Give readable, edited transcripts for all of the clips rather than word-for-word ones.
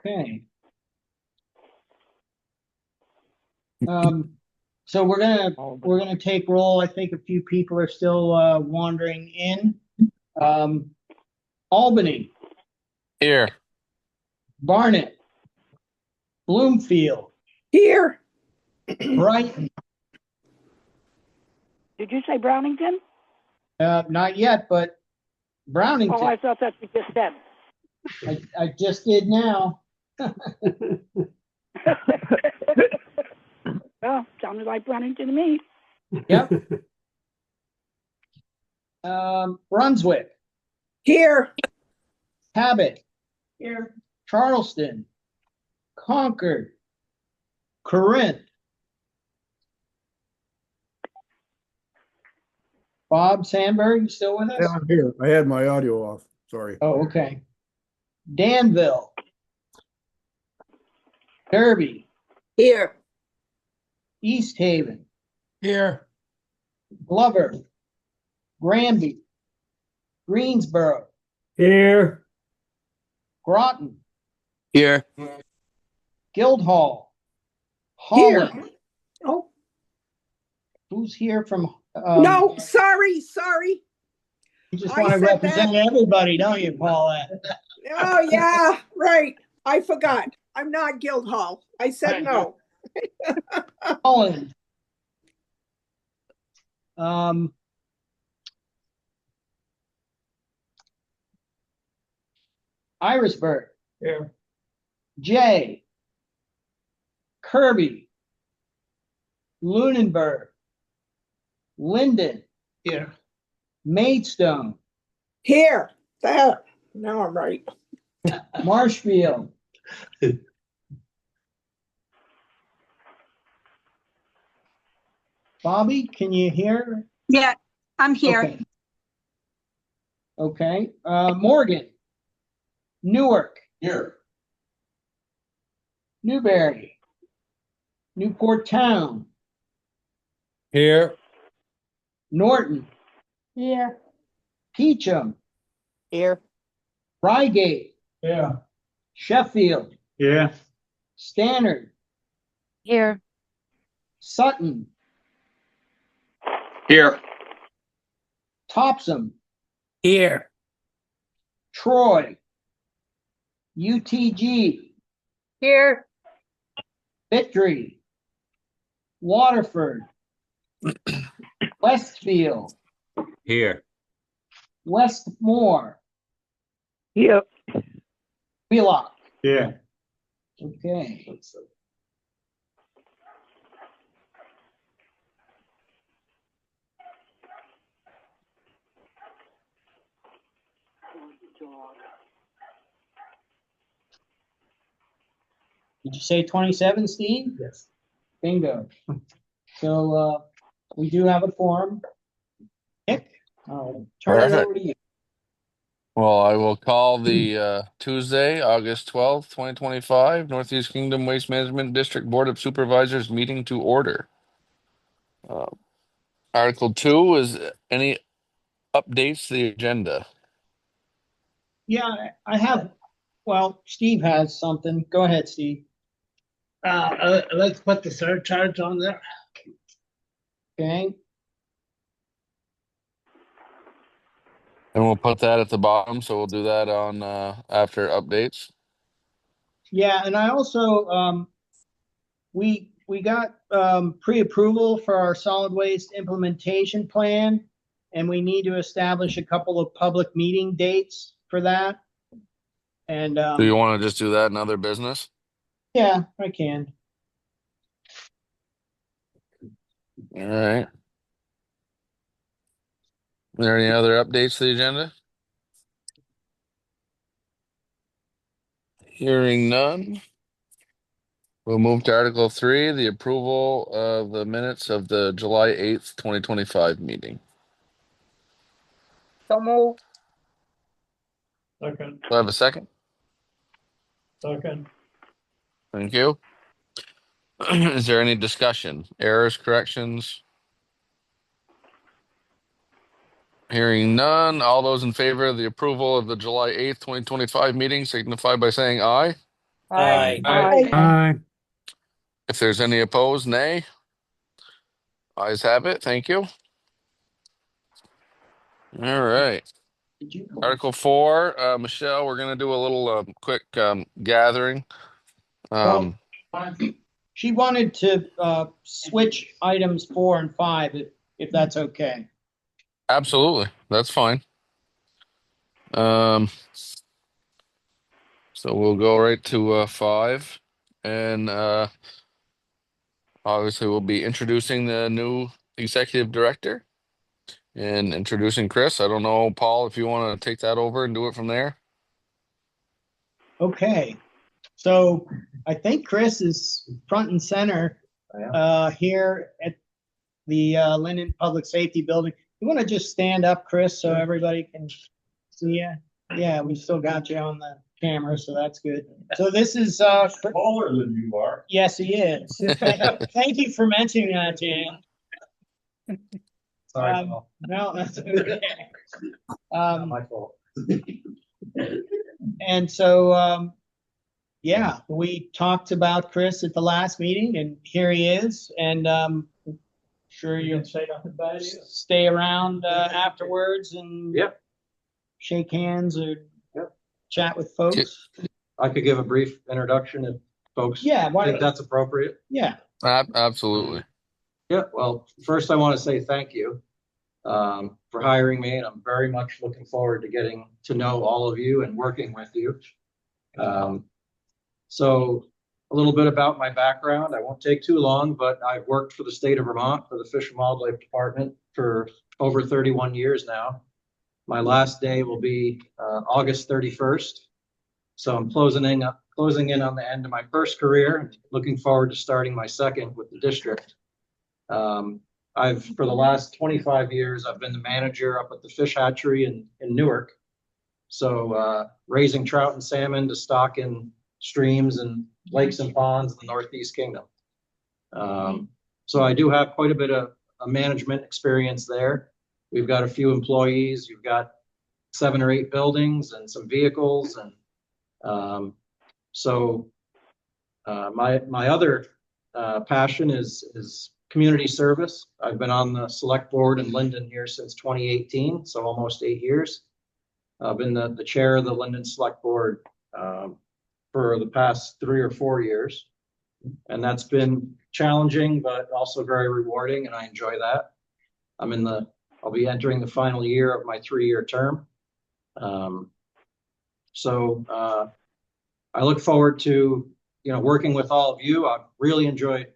Okay. So we're gonna take roll. I think a few people are still wandering in. Um, Albany, Here. Barnet, Bloomfield, Here. Brighton. Did you say Brownington? Not yet, but Oh, Brownington. I thought that's what you just said. I just did now. Well, sounded like Brownington to me. Yep. Brunswick, Here. Cabot. Here. Charleston, Concord, Corinth. Bob Sandberg, you still with us? Yeah, I'm here. I had my audio off. Sorry. Oh, okay. Danville, Derby, Here. East Haven, Here. Glover, Granby, Greensboro, Here. Groton, Here. Guildhall, Here. Holland. Oh, Who's here from? no, sorry. You just I want to said represent everybody, don't you, Paulette? Oh, yeah, right. I forgot. I'm not Guildhall. I said no. Holland. Um, Irisburg. Here. Jay. Kirby. Lunenburg. Linden. Here. Maidstone. Here. There. Now I'm right. Marshfield. Bobby, can you hear? Yeah, I'm here. Okay. Okay. Morgan. Newark. Here. Newberry. Newport Town. Here. Norton. Here. Peacham. Here. Reigate. Yeah. Sheffield. Yeah. Stannard. Here. Sutton. Here. Topsom. Here. Troy. UTG. Here. Victory. Waterford. Westfield. Here. Westmore. Yep. Wheelock. Yeah. Okay. Did you say 27, Steve? Yes. Bingo. So we do have a quorum. Nick, I'll turn it Perfect. over to you. Well, I will call the Tuesday, August 12th, 2025, Northeast Kingdom Waste Management District Board of Supervisors meeting to order. Article 2 is any updates to the agenda. Yeah, I have. Well, Steve has something. Go ahead, Steve. Let's put the surcharge on there. Okay. And we'll put that at the bottom, so we'll do that on after updates. Yeah, and I also we got pre-approval for our solid waste implementation plan, and we need to establish a couple of public meeting dates for that. And Do you want to just do that in other business? yeah, I can. All right. Are there any other updates to the agenda? Hearing none. We'll move to Article 3, the approval of the minutes of the July 8th, 2025 meeting. So move. Second. Do I have a second? Second. Thank you. Is there any discussion? Errors, corrections? Hearing none. All those in favor of the approval of the July 8th, 2025 meeting signify by saying aye. Aye. Aye. If there's any opposed, nay. Ayes have it. Thank you. All right. Did you? Article 4, Michelle, we're gonna do a little quick gathering. Well, she wanted to switch items 4 and 5, if that's okay. Absolutely, that's fine. So we'll go right to 5, and obviously we'll be introducing the new executive director and introducing Chris. I don't know, Paul, if you want to take that over and do it from there. Okay, so I think Chris is front and center here at the Linden Public Safety Building. You want to just stand up, Chris, so everybody can see you? Yeah, we still got you on the camera, so that's good. So this is Taller than you are. yes, he is. Thank you for mentioning that, Jan. Sorry, No, that's okay. my fault. And so, yeah, we talked about Chris at the last meeting, and here he is. And sure you'll say nothing bad. stay around afterwards and Yep. shake hands or Yep. chat with folks. I could give a brief introduction if folks Yeah, why think don't, that's appropriate. yeah. Absolutely. Yeah, well, first I want to say thank you for hiring me, and I'm very much looking forward to getting to know all of you and working with you. So a little bit about my background. I won't take too long, but I've worked for the state of Vermont for the Fish and Wildlife Department for over 31 years now. My last day will be August 31st. So I'm closing in on the end of my first career. Looking forward to starting my second with the district. For the last 25 years, I've been the manager up at the fish hatchery in Newark. So raising trout and salmon to stock in streams and lakes and ponds in the Northeast Kingdom. So I do have quite a bit of management experience there. We've got a few employees. You've got 7 or 8 buildings and some vehicles. And my other passion is community service. I've been on the select board in Linden here since 2018, so almost 8 years. I've been the chair of the Linden Select Board for the past 3 or 4 years. And that's been challenging, but also very rewarding, and I enjoy that. I'll be entering the final year of my 3-year term. I look forward to, working with all of you. I've really enjoyed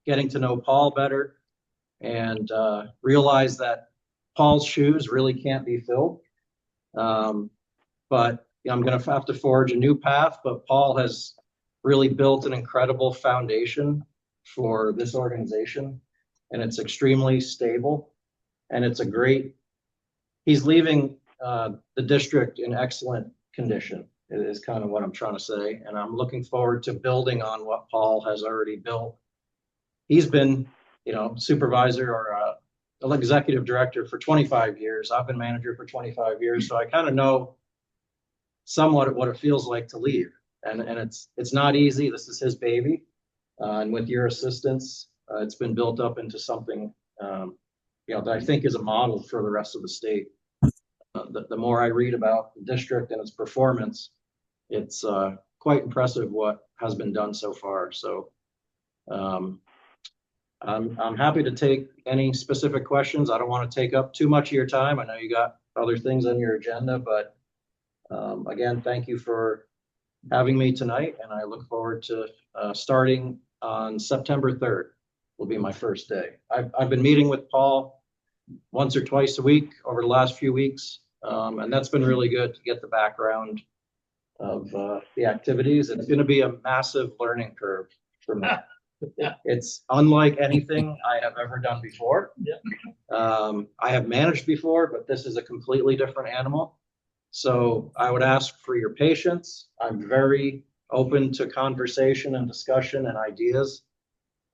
getting to know Paul better and realize that Paul's shoes really can't be filled. But I'm going to have to forge a new path, but Paul has really built an incredible foundation for this organization, and it's extremely stable, and he's leaving the district in excellent condition, is kind of what I'm trying to say. And I'm looking forward to building on what Paul has already built. He's been, supervisor or executive director for 25 years. I've been manager for 25 years. So I kind of know somewhat what it feels like to leave. And it's not easy. This is his baby. And with your assistance, it's been built up into something, that I think is a model for the rest of the state. The more I read about the district and its performance, it's quite impressive what has been done so far. So I'm happy to take any specific questions. I don't want to take up too much of your time. I know you got other things on your agenda, but again, thank you for having me tonight, and I look forward to starting on September 3rd will be my first day. I've been meeting with Paul once or twice a week over the last few weeks, and that's been really good to get the background of the activities. It's going to be a massive learning curve for me. It's unlike anything I have ever done before. I have managed before, but this is a completely different animal. So I would ask for your patience. I'm very open to conversation and discussion and ideas.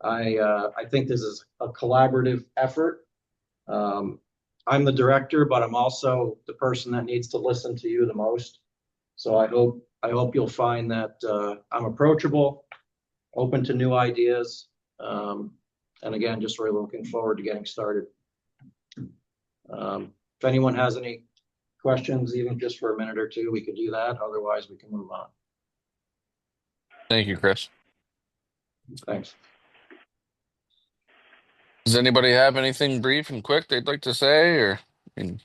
I think this is a collaborative effort. I'm the director, but I'm also the person that needs to listen to you the most. So I hope I hope you'll find that I'm approachable, open to new ideas. And again, just really looking forward to getting started. If anyone has any questions, even just for a minute or two, we could do that. Otherwise, we can move on. Thank you, Chris. Thanks. Does anybody have anything brief and quick they'd like to say, or? I mean,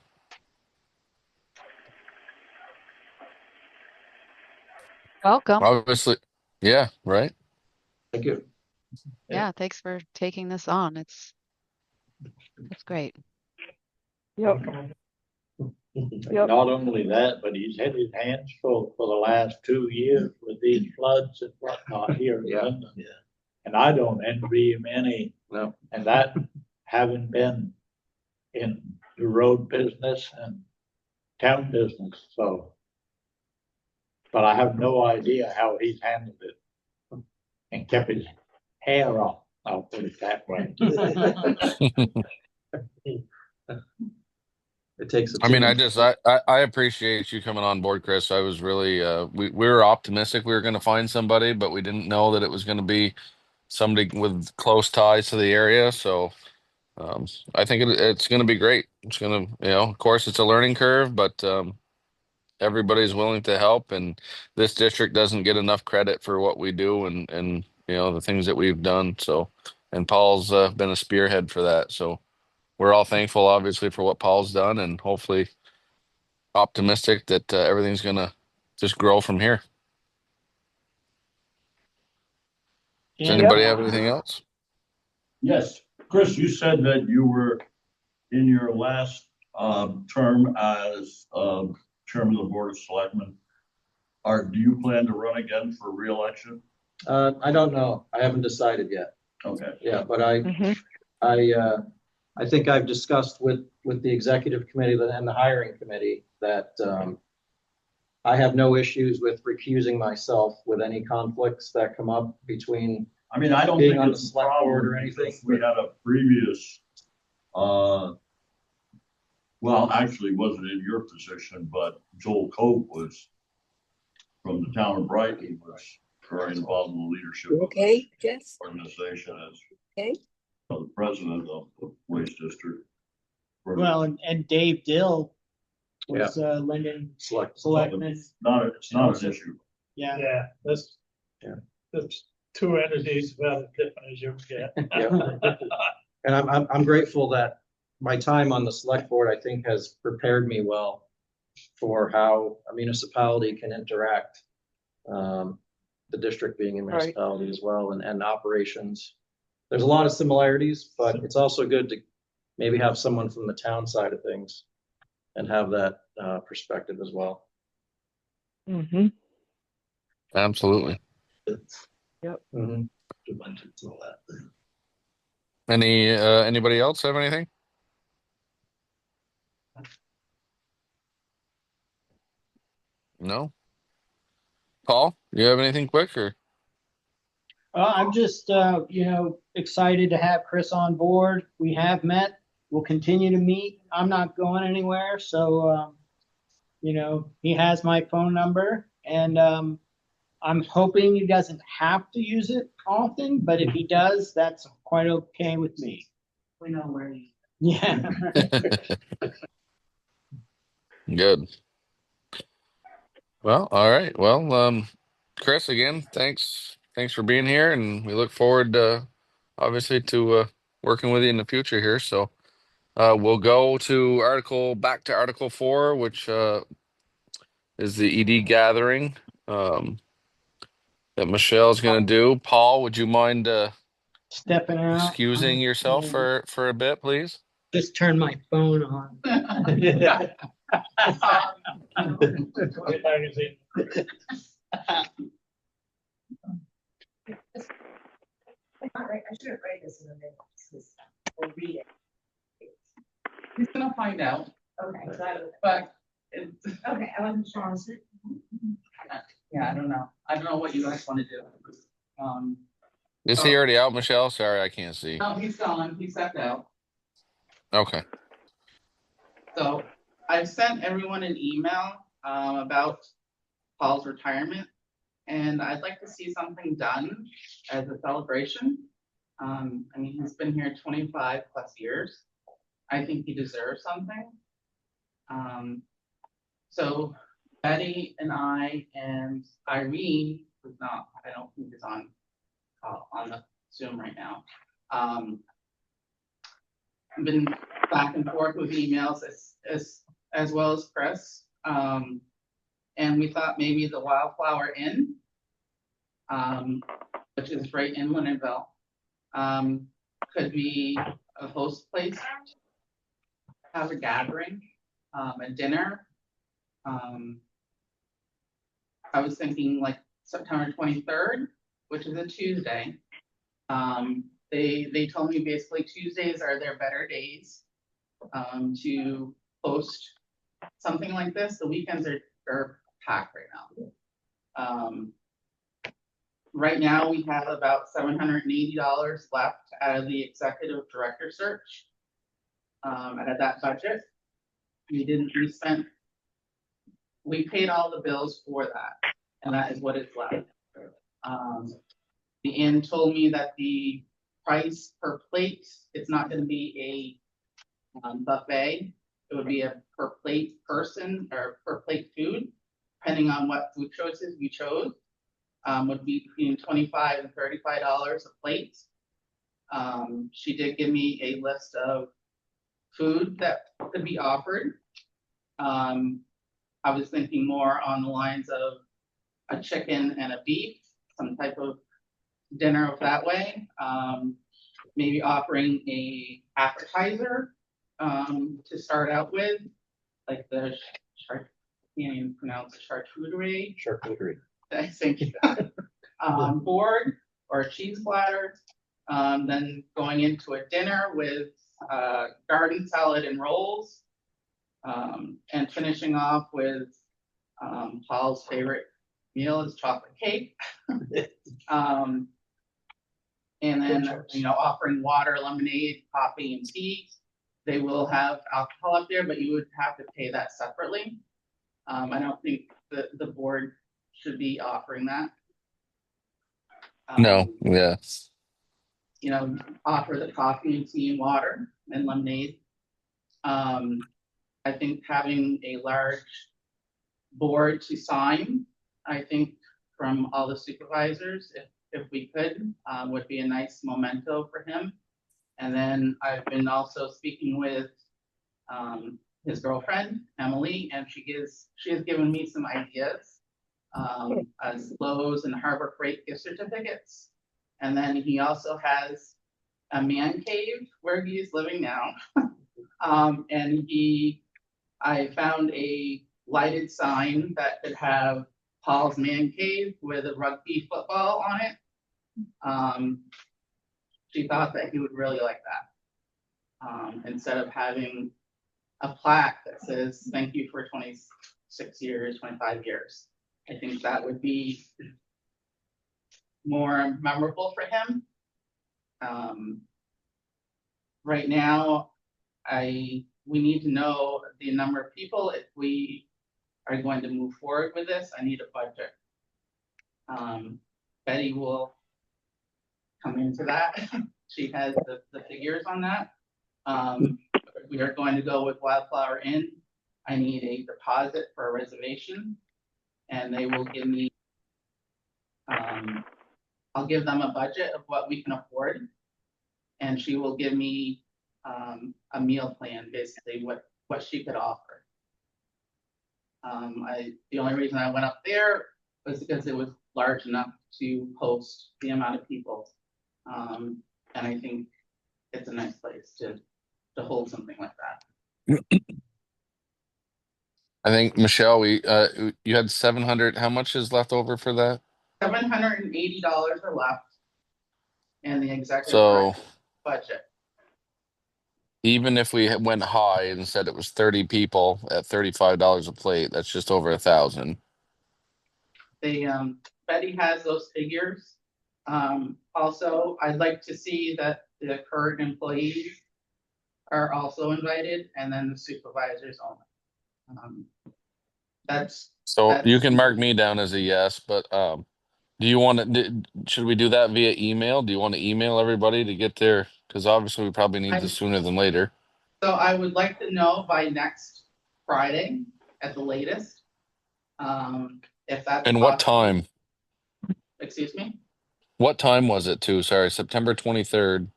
Welcome. obviously, yeah, right. Thank you. Yeah, thanks for taking this on. It's great. Yep. Yep. Not only that, but he's had his hands full for the last 2 years with these floods and whatnot here in Yeah. London. And I don't envy him any, No. and that having been in the road business and town business, so. But I have no idea how he's handled it and kept his hair off, I'll put it that way. It takes a I mean, team. I appreciate you coming on board, Chris. I was really, we were optimistic we were going to find somebody, but we didn't know that it was going to be somebody with close ties to the area. So, I think it's going to be great. It's going to, of course, it's a learning curve, but everybody's willing to help, and this district doesn't get enough credit for what we do and the things that we've done. So, and Paul's been a spearhead for that. So, we're all thankful, obviously, for what Paul's done, and hopefully optimistic that everything's going to just grow from here. Does And- anybody have anything else? Yes, Chris, you said that you were in your last term as chairman of the Board of Selectmen. Do you plan to run again for re-election? I don't know. I haven't decided yet. Okay. Yeah, but I think I've discussed with the executive committee and the hiring committee that I have no issues with recusing myself with any conflicts that come up between. I mean, I don't Being think on it's the a select problem board or anything, because we had a previous, well, actually wasn't in your position, but Joel Cope was from the town of Brighton. He was very involved in the leadership of Okay, Jess? the organization as Okay. the president of the Waste District. Well, and Dave Dill was Linden Selectman. It's not an issue. Yeah. Yeah, that's two entities about as different as you get. Yeah. And I'm grateful that my time on the select board, I think, has prepared me well for how a municipality can interact. The district being a municipality as well, and operations. There's a lot of similarities, but it's also good to maybe have someone from the town side of things and have that perspective as well. Mm-hmm. Absolutely. Yep. Mhm. Anybody else have anything? No. Paul, you have anything quick or? I'm just, excited to have Chris on board. We have met. We'll continue to meet. I'm not going anywhere. So, he has my phone number, and I'm hoping he doesn't have to use it often, but if he does, that's quite okay with me. We know where he. Yeah. Good. Well, all right. Well, Chris, again, thanks for being here, and we look forward obviously to working with you in the future here. So we'll go to back to Article 4, which is the ED gathering that Michelle's going to do. Paul, would you mind Stepping out. excusing yourself for a bit, please? Just turn my phone on. Magazine. I should have read this in the minutes. We'll read it. He's gonna find out, Okay, but it's, okay, I wasn't sure. yeah, I don't know. I don't know what you guys want to do. Is he already out, Michelle? Sorry, I can't see. No, he's gone. He stepped out. Okay. So I've sent everyone an email about Paul's retirement. And I'd like to see something done as a celebration. I mean, he's been here 25 plus years. I think he deserves something. So Betty and I and Irene, who's not, I don't think is on the Zoom right now. I've been back and forth with emails as well as Chris. And we thought maybe the Wildflower Inn, which is right in Lindenville, could be a host place, have a gathering, a dinner. I was thinking like September 23rd, which is a Tuesday. They told me basically Tuesdays are their better days to host something like this. The weekends are packed right now. Right now we have about $780 left out of the executive director search. Out of that budget, we paid all the bills for that, and that is what is left. The inn told me that the price per plate, it's not going to be a buffet. It would be a per plate person or per plate food, depending on what food choices we chose. Would be between $25 and $35 a plate. She did give me a list of food that could be offered. I was thinking more on the lines of a chicken and a beef, some type of dinner of that way. Maybe offering a appetizer to start out with, like the can't even pronounce charcuterie. Charcuterie. I think board or a cheese platter. Then going into a dinner with garden salad and rolls, and finishing off with Paul's favorite meal is chocolate cake. And then, offering water, lemonade, coffee, and tea. They will have alcohol up there, but you would have to pay that separately. I don't think the board should be offering that. No, yeah. Offer the coffee and tea and water and lemonade. I think having a large board to sign, I think from all the supervisors, if we could, would be a nice memento for him. And then I've been also speaking with his girlfriend, Emily, and she has given me some ideas as Lowe's and Harbor Freight gift certificates. And then he also has a man cave where he's living now. And I found a lighted sign that could have Paul's Man Cave with a rugby football on it. She thought that he would really like that. Instead of having a plaque that says, thank you for 26 years, 25 years. I think that would be more memorable for him. Right now, we need to know the number of people. If we are going to move forward with this, I need a budget. Betty will come into that. She has the figures on that. If we are going to go with Wildflower Inn, I need a deposit for a reservation, and they will give me, I'll give them a budget of what we can afford, and she will give me a meal plan, basically what she could offer. The only reason I went up there was because it was large enough to host the amount of people. And I think it's a nice place to hold something like that. I think Michelle, you had 700. How much is left over for that? $780 are left in the executive So budget. even if we went high and said it was 30 people at $35 a plate, that's just over 1,000. Betty has those figures. Also, I'd like to see that the current employees are also invited, and then the supervisors only. That's So you That's- can mark me down as a yes, but do you want to? Should we do that via email? Do you want to email everybody to get there? Because obviously we probably need this sooner than later. So I would like to know by next Friday at the latest. If that's And what possible. time? Excuse me? What time was it too? Sorry, September 23rd.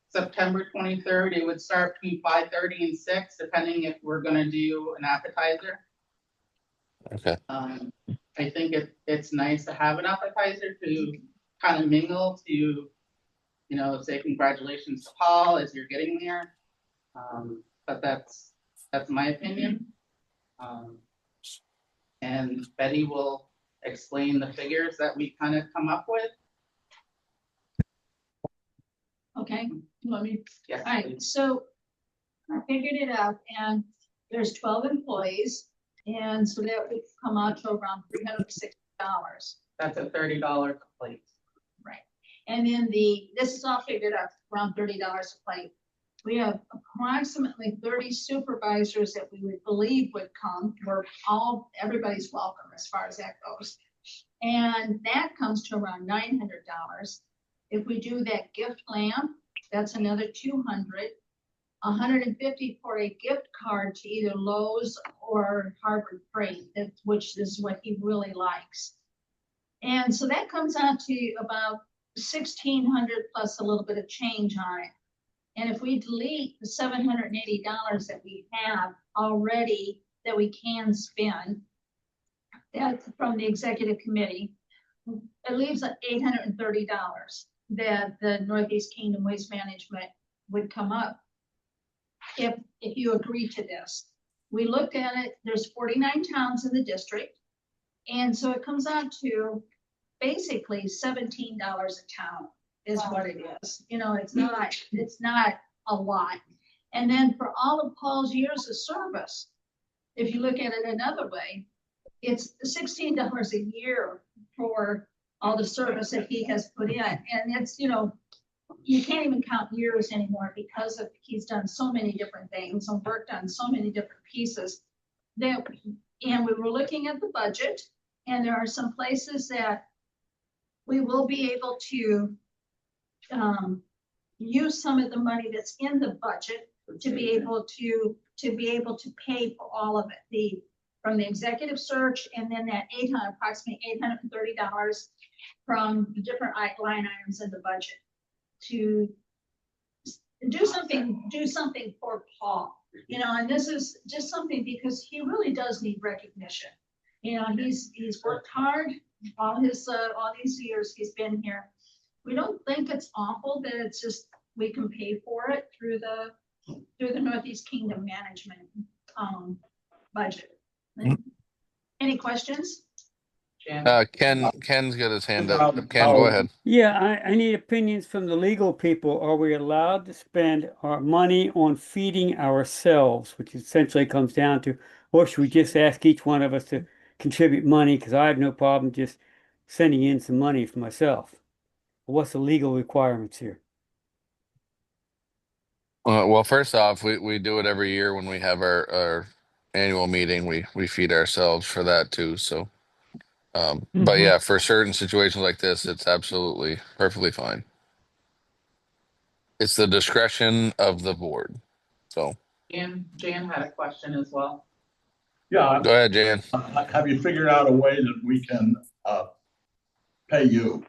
September 23rd, it would start between 5:30 and 6, depending if we're gonna do an appetizer. Okay. I think it's nice to have an appetizer to kind of mingle, to, say congratulations to Paul as you're getting there. But that's my opinion. And Betty will explain the figures that we kind of come up with. Okay, let me, Yes, all right, please. so I figured it out, and there's 12 employees, and so that would come out to around $360. That's a $30 plate. Right. And then this is all figured out around $30 a plate. We have approximately 30 supervisors that we would believe would come. Everybody's welcome as far as that goes. And that comes to around $900. If we do that gift lamp, that's another $200. $150 for a gift card to either Lowe's or Harbor Freight, which is what he really likes. And so that comes out to about $1,600 plus a little bit of change on it. And if we delete the $780 that we have already that we can spend, that's from the executive committee, it leaves $830 that the Northeast Kingdom Waste Management would come up if you agree to this. We looked at it, there's 49 towns in the district, and so it comes out to basically $17 a town is what it is. It's not a lot. And then for all of Paul's years of service, if you look at it another way, it's $16 a year for all the service that he has put in. And it's, you can't even count years anymore because he's done so many different things and worked on so many different pieces and we were looking at the budget, and there are some places that we will be able to use some of the money that's in the budget to be able to pay for all of it, from the executive search, and then that approximately $830 from the different line items in the budget to do something for Paul, and this is just something because he really does need recognition. He's worked hard all these years he's been here. We don't think it's awful that it's just we can pay for it through the Northeast Kingdom management budget. Any questions? Ken's got his hand up. Ken, go ahead. Yeah, I need opinions from the legal people. Are we allowed to spend our money on feeding ourselves, which essentially comes down to, or should we just ask each one of us to contribute money? Because I have no problem just sending in some money for myself. What's the legal requirements here? Well, first off, we do it every year when we have our annual meeting. We feed ourselves for that too. So, but yeah, for certain situations like this, it's absolutely perfectly fine. It's the discretion of the board. So, Jan had a question as well. Yeah, go ahead, Jan. have you figured out a way that we can pay you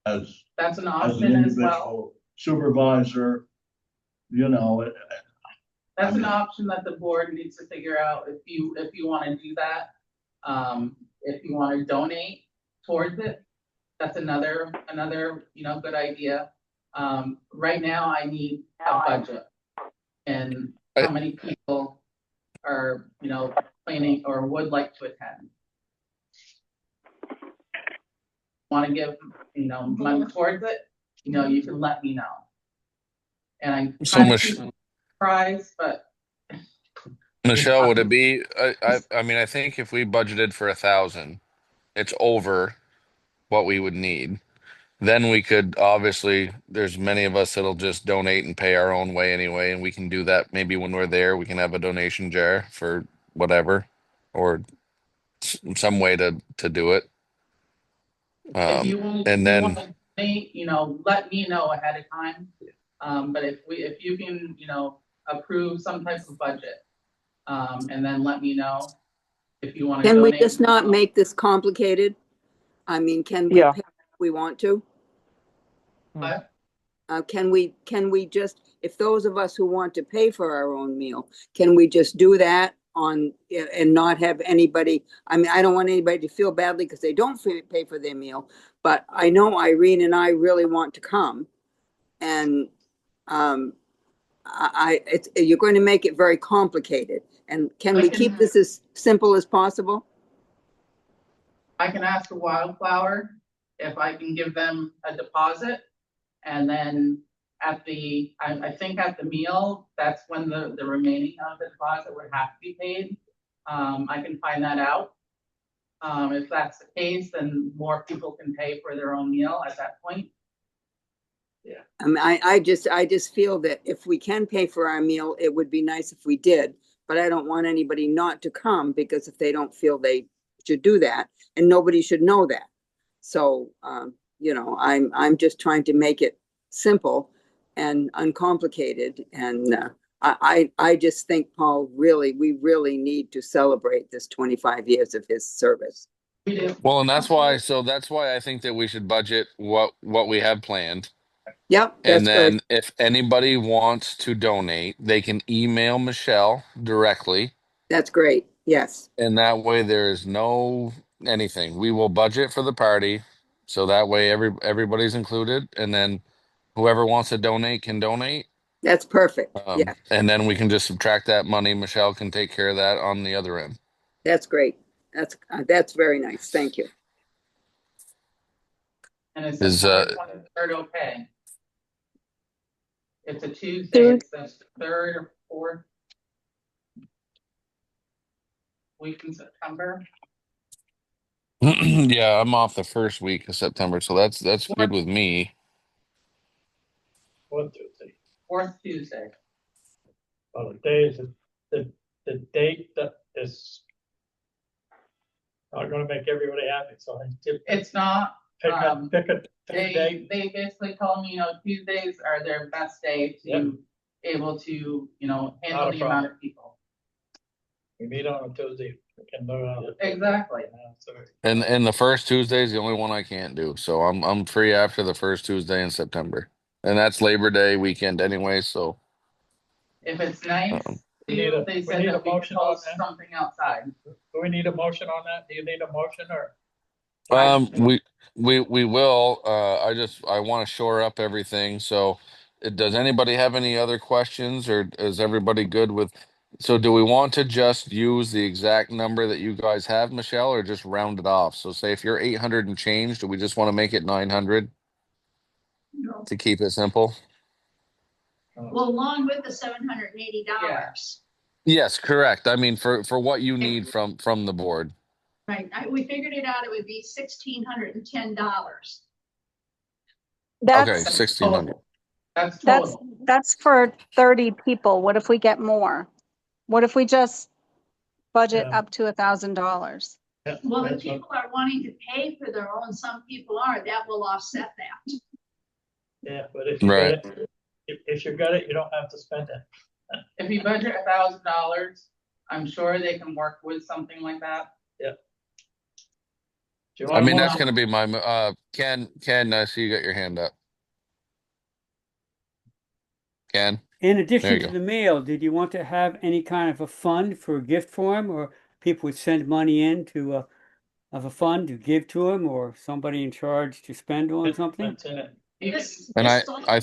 as That's an an option as well. individual supervisor? That's an option that the board needs to figure out if you want to do that. If you want to donate towards it, that's another good idea. Right now I need a budget and how many people are planning or would like to attend. Want to give money towards it, you can let me know. And I'm So much. Surprised, but Michelle, would it be? I mean, I think if we budgeted for 1,000, it's over what we would need. Then we could obviously. There's many of us that'll just donate and pay our own way anyway, and we can do that. Maybe when we're there, we can have a donation jar for whatever, or some way to do it. If you want, And then let me know ahead of time. But if you can, approve some type of budget, and then let me know if you want to Can we donate. just not make this complicated? I mean, can we Yeah. pay if we want to? But Can we just, if those of us who want to pay for our own meal, can we just do that on, and not have anybody, I mean, I don't want anybody to feel badly because they don't pay for their meal, but I know Irene and I really want to come. And you're going to make it very complicated. And can we keep this as simple as possible? I can ask Wildflower if I can give them a deposit, and then I think at the meal, that's when the remaining of the deposit would have to be paid. I can find that out. If that's the case, then more people can pay for their own meal at that point. Yeah. I mean, I just feel that if we can pay for our meal, it would be nice if we did, but I don't want anybody not to come because if they don't feel they should do that, and nobody should know that. So, I'm just trying to make it simple and uncomplicated. And I just think, Paul, we really need to celebrate this 25 years of his service. well, and that's why I think that we should budget what we have planned. Yep. And then if anybody wants to donate, they can email Michelle directly. That's great. Yes. And that way there is no anything. We will budget for the party. So that way everybody's included. And then whoever wants to donate can donate. That's perfect. Yeah. And then we can just subtract that money. Michelle can take care of that on the other end. That's great. That's very nice. Thank you. And it's September 23rd, okay? It's a Tuesday, it's the 3rd or 4th week in September. Yeah, I'm off the first week of September, so that's good with me. Fourth Tuesday. Fourth Tuesday. Well, the day is the date that is not going to make everybody happy. So it's not. Pick a they basically told me, Tuesdays are their best day to able to, handle the amount of people. We meet on a Tuesday. We can do it. Exactly. And the first Tuesday is the only one I can't do. So I'm free after the first Tuesday in September. And that's Labor Day weekend anyway, so if it's nice, they said that we could post something outside. Do we need a motion on that? Do you need a motion or? We will. I want to shore up everything. So, does anybody have any other questions, or is everybody good with? So, do we want to just use the exact number that you guys have, Michelle, or just round it off? So, say if you're 800 and change, do we just want to make it 900 to keep it simple? Well, along with the $780. Yes, correct. I mean, for what you need from the board. Right, we figured it out, it would be $1,610. Okay, 1,600. That's total. That's for 30 people. What if we get more? What if we just budget up to $1,000? Well, the people are wanting to pay for their own, some people are, that will offset that. Yeah, but if you got it, if you got it, you don't have to spend it. If you budget $1,000, I'm sure they can work with something like that. Yeah. I mean, that's going to be my Ken. I see you got your hand up. Ken. In addition to the mail, did you want to have any kind of a fund for a gift for him, or people would send money in to of a fund to give to him, or somebody in charge to spend on something? And I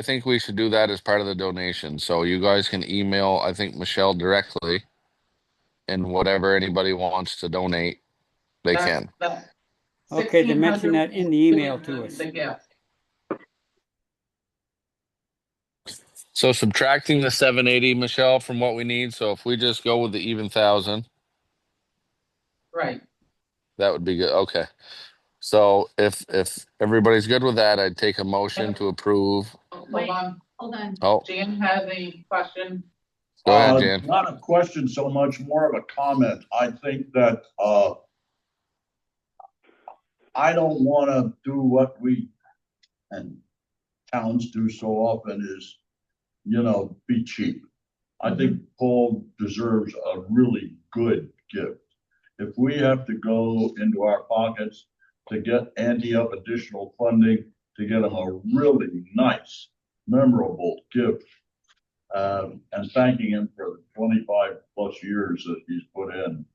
think we should do that as part of the donation. So you guys can email, I think, Michelle directly, and whatever anybody wants to donate, they can. Okay, then mention that in the email to us. So subtracting the 780, Michelle, from what we need. So if we just go with the even 1,000, right, that would be good. Okay. So if everybody's good with that, I'd take a motion to approve. Hold on. Hold on. Oh, Jan has a question. Go ahead, Jan. Not a question so much, more of a comment. I think that, I don't wanna do what we and towns do so often is, be cheap. I think Paul deserves a really good gift. If we have to go into our pockets to get ante up additional funding to get him a really nice, memorable gift, and thanking him for the 25+ years that he's put in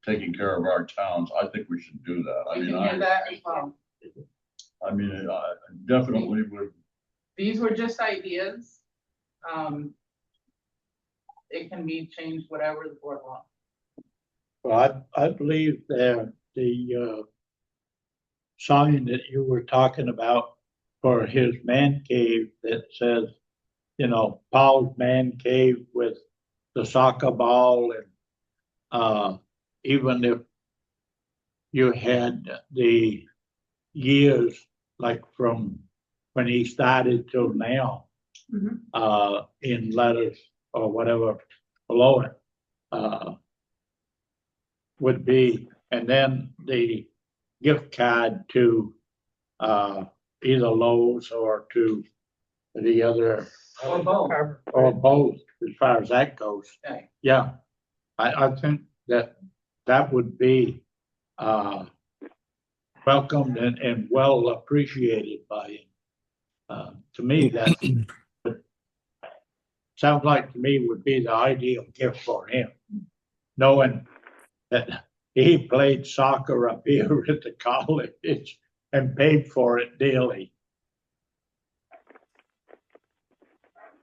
taking care of our towns, I think we should do that. We can do that as well. I mean, I definitely would. These were just ideas. It can be changed whatever the board wants. Well, I believe that the sign that you were talking about for his man cave that says, Paul's Man Cave with the soccer ball, and even if you had the years like from when he started till now, in letters or whatever below it, would be, and then the gift card to either Lowe's or to the other. Or both. Or both, as far as that goes. Okay. Yeah, I think that would be welcomed and well appreciated by him. To me, that sounds like to me would be the ideal gift for him, knowing that he played soccer up here at the college and paid for it daily.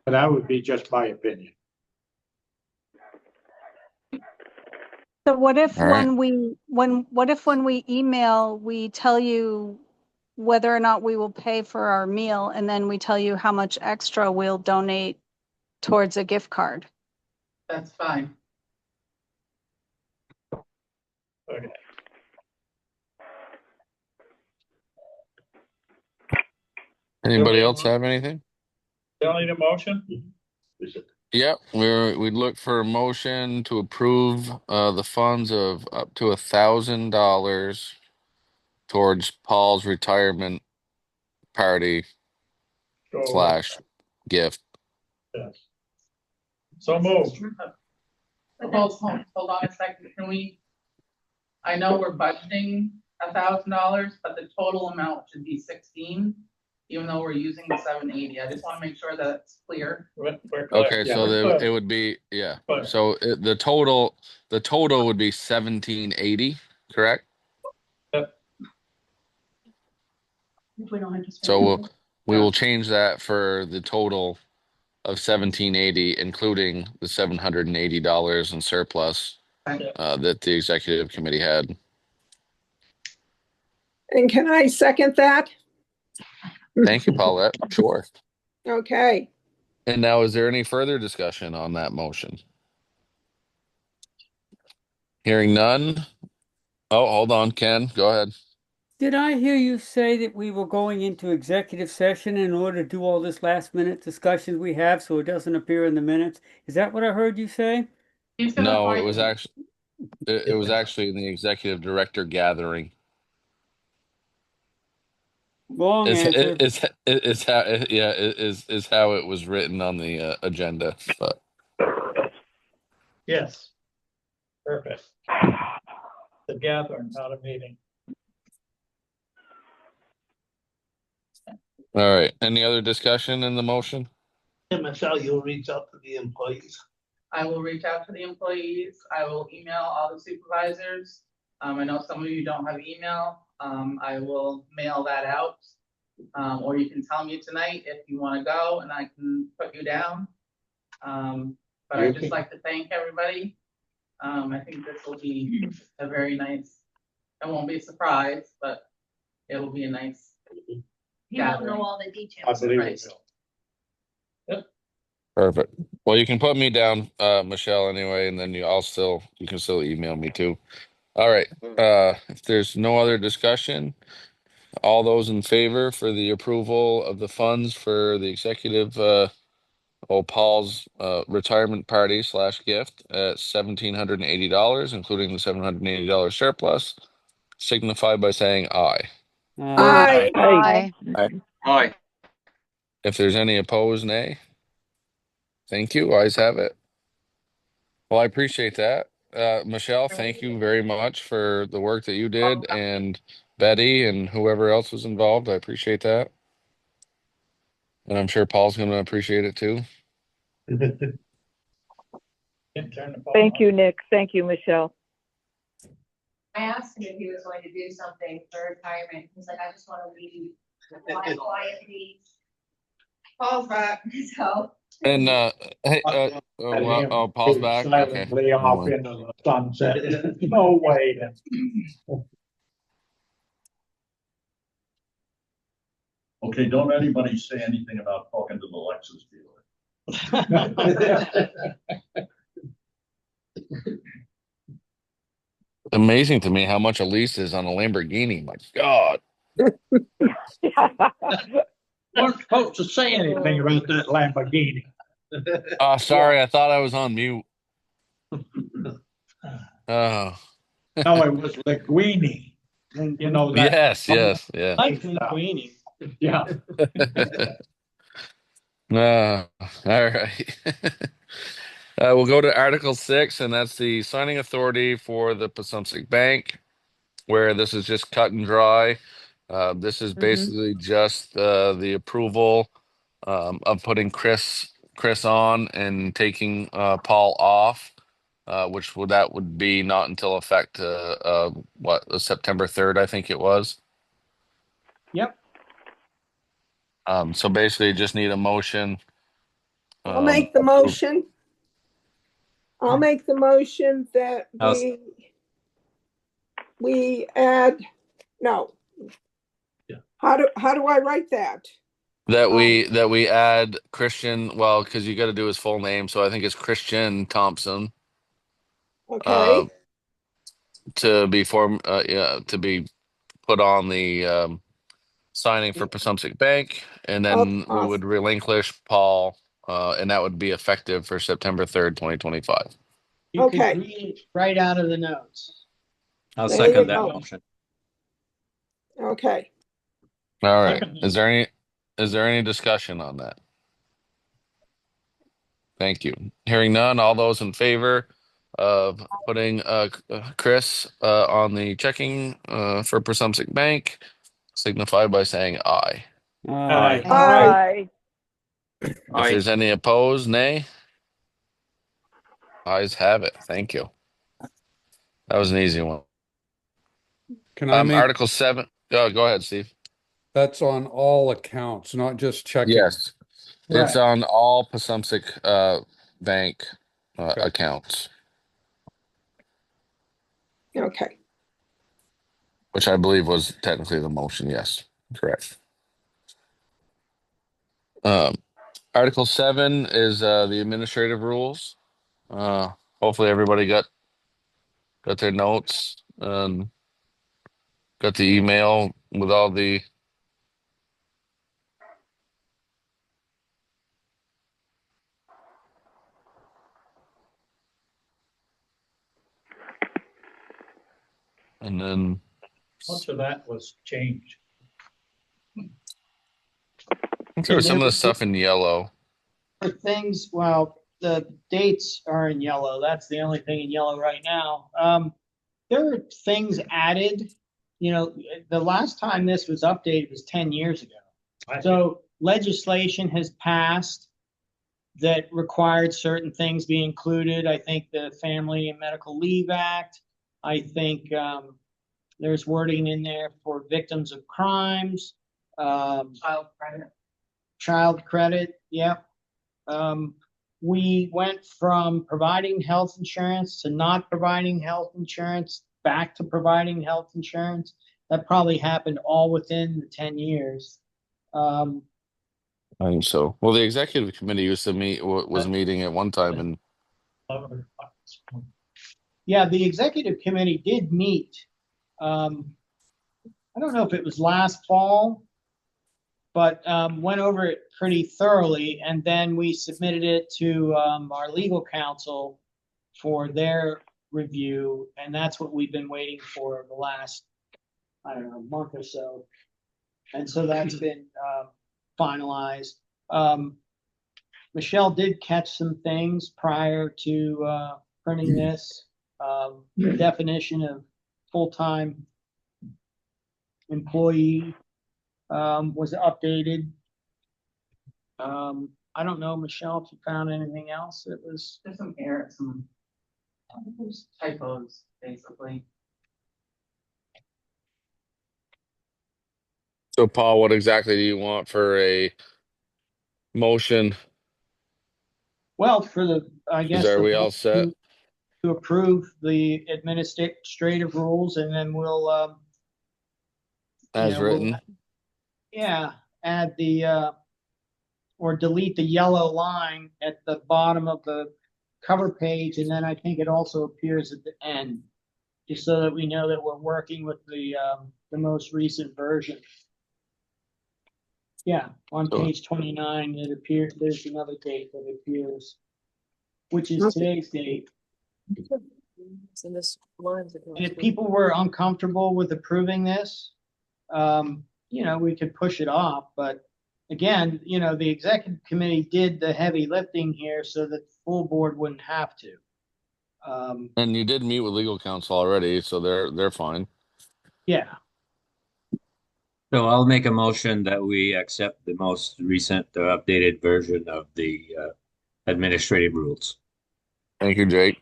But that would be just my opinion. So what if All right. when we email, we tell you whether or not we will pay for our meal, and then we tell you how much extra we'll donate towards a gift card? That's fine. Okay. Anybody else have anything? Still need a motion? Yep, we'd look for a motion to approve the funds of up to $1,000 towards Paul's retirement party / gift. Yes. So moved. Hold on a second. Can we? I know we're budgeting $1,000, but the total amount should be 16, even though we're using the 780. I just want to make sure that it's clear. Okay, so it would be So the total would be 1780, correct? Yep. If we don't have to spend So we will change that for the total of 1780, including the $780 in surplus that the executive committee had. And can I second that? Thank you, Paulette. Sure. Okay. And now, is there any further discussion on that motion? Hearing none. Oh, hold on, Ken. Go ahead. Did I hear you say that we were going into executive session in order to do all this last minute discussion we have so it doesn't appear in the minutes? Is that what I heard you say? No, it was actually in the executive director gathering. Wrong answer. It's how it was written on the agenda. But Yes. Perfect. The gathering, not a meeting. all right. Any other discussion in the motion? Yeah, Michelle, you'll reach out to the employees. I will reach out to the employees. I will email all the supervisors. I know some of you don't have email. I will mail that out. Or you can tell me tonight if you want to go and I can put you down. But I'd just like to thank everybody. I think this will be a very nice, it won't be a surprise, but it'll be a nice You don't know all the details. I believe Right. it will. Perfect. Well, you can put me down, Michelle, anyway, and then you can still email me too. All right. If there's no other discussion, all those in favor for the approval of the funds for the executive Paul's retirement party / gift at $1,780, including the $780 surplus, signify by saying aye. Aye. Aye. Aye. If there's any opposed, nay. Thank you. Ayes have it. Well, I appreciate that. Michelle, thank you very much for the work that you did, and Betty and whoever else was involved. I appreciate that. And I'm sure Paul's going to appreciate it too. Thank you, Nick. Thank you, Michelle. I asked him if he was going to do something for retirement. He's like, I just want to leave quietly. Paul's back, so. And hey, Paul's back. Okay. Silently off into the sunset. No way. Okay, don't anybody say anything about talking to the Lexus dealer. Amazing to me how much a lease is on a Lamborghini. My God. Weren't supposed to say anything about that Lamborghini. Sorry, I thought I was on mute. Oh. No, it was Linguini. You know that. Yes, yeah. Like Queenie. Yeah. All right. We'll go to Article 6, and that's the signing authority for the Passumpsic Bank, where this is just cut and dry. This is basically just the approval of putting Chris on and taking Paul off, which would be not until effect September 3rd, I think it was. Yep. So basically, just need a motion. I'll make the motion. I'll make the motion that we add, no. Yeah. How do I write that? That we add Christian, well, because you got to do his full name, so I think it's Christian Thompson. Okay. To be put on the signing for Passumpsic Bank, and then we would relinquish Paul, and that would be effective for September 3rd, 2025. You could read it right out of the notes. I'll There second you that go. motion. Okay. All right. Is there any discussion on that? Thank you. Hearing none, all those in favor of putting Chris on the checking for Passumpsic Bank signify by saying aye. Aye. Aye. If there's any opposed, nay. Ayes have it. Thank you. That was an easy one. Can I make, Article 7. Go ahead, Steve. that's on all accounts, not just checking. Yes. It's on all Passumpsic Bank accounts, Okay. which I believe was technically the motion. Yes, correct. Article 7 is the administrative rules. Hopefully everybody got their notes, got the email with all the and then Much of that was changed. I think there was some of the stuff in yellow. For things, well, the dates are in yellow. That's the only thing in yellow right now. There are things added. You know, the last time this was updated was 10 years ago. So legislation has passed that required certain things be included. I think the Family and Medical Leave Act. I think there's wording in there for victims of crimes. Child credit, yeah. We went from providing health insurance to not providing health insurance, back to providing health insurance. That probably happened all within the 10 years. I think so. Well, the executive committee used to was meeting at one time, and yeah, the executive committee did meet. I don't know if it was last fall but went over it pretty thoroughly, and then we submitted it to our legal counsel for their review, and that's what we've been waiting for the last, I don't know, month or so. And so that's been finalized. Michelle did catch some things prior to printing this. The definition of full-time employee was updated. I don't know, Michelle, if you found anything else that was. There's some errors, some typos, basically. So Paul, what exactly do you want for a motion? Well, for the, I guess. Are the we vote all set? To approve the administrative rules, and then we'll, As written? yeah, add the, or delete the yellow line at the bottom of the cover page, and then I think it also appears at the end, just so that we know that we're working with the most recent version. Yeah, on page 29, it appears, there's another date that appears, which is today's date. And if people were uncomfortable with approving this, we could push it off, but again, the executive committee did the heavy lifting here so that the full board wouldn't have to. And you did meet with legal counsel already, so they're fine. Yeah. So I'll make a motion that we accept the most recent updated version of the administrative rules. Thank you, Jake.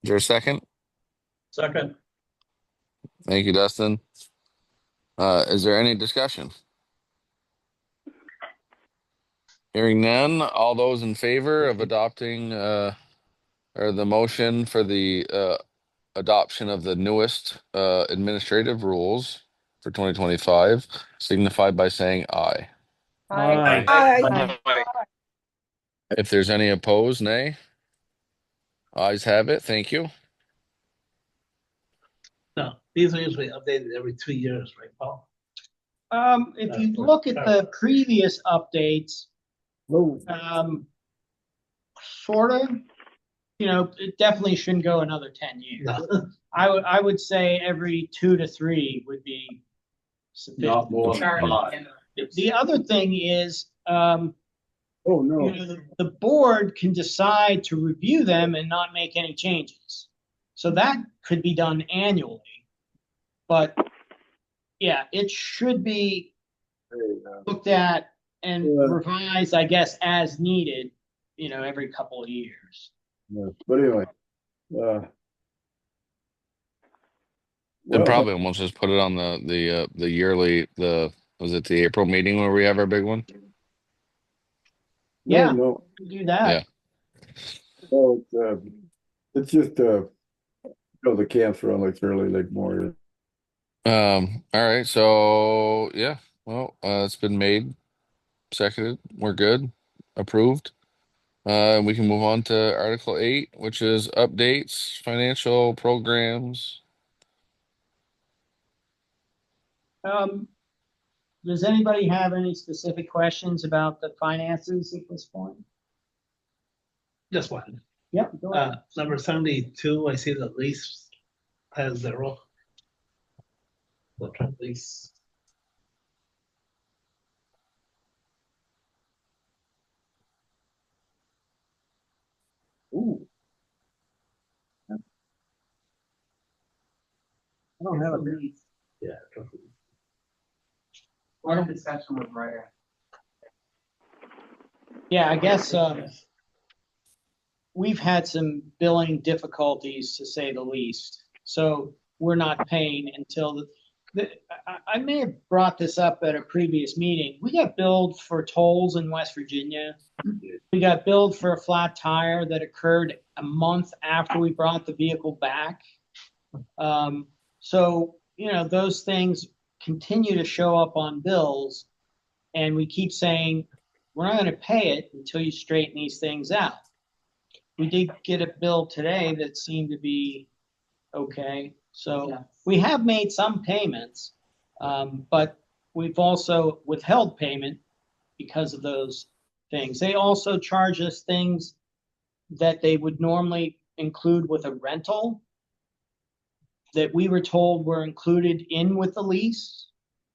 Is there a second? Second. Thank you, Dustin. Is there any discussion? Hearing none, all those in favor of adopting or the motion for the adoption of the newest administrative rules for 2025 signify by saying aye. Aye. If there's any opposed, nay. Ayes have it. Thank you. No, these are usually updated every 2 years, right, Paul? If you look at the previous updates, sort of, it definitely shouldn't go another 10 years. No. I would say every 2 to 3 would be sufficient. Not more than 5. The other thing is, the board can decide to review them and not make any changes. So that could be done annually. But yeah, it should be looked at and revised, I guess, as needed, every couple of years. Yeah, but anyway, And probably almost just put it on the yearly, was it the April meeting where we have our big one? Yeah, no. do that. Yeah. So it's just the camps run like Fairly Lake Memorial. All right. So yeah, well, it's been made, seconded. We're good, approved. We can move on to Article 8, which is updates, financial programs. Does anybody have any specific questions about the finances at this point? Just one. Yep, go ahead. Number 72, I see the lease has 0. The truck lease. Ooh. I don't have a lease. Yeah. Truck lease. What a discussion with Ryder. Yeah, I guess we've had some billing difficulties, to say the least. So we're not paying until I may have brought this up at a previous meeting. We got billed for tolls in West Virginia. We got billed for a flat tire that occurred a month after we brought the vehicle back. So, those things continue to show up on bills, and we keep saying, we're not going to pay it until you straighten these things out. We did get a bill today that seemed to be okay. So we have made some payments, but we've also withheld payment because of those things. They also charge us things that they would normally include with a rental that we were told were included in with the lease.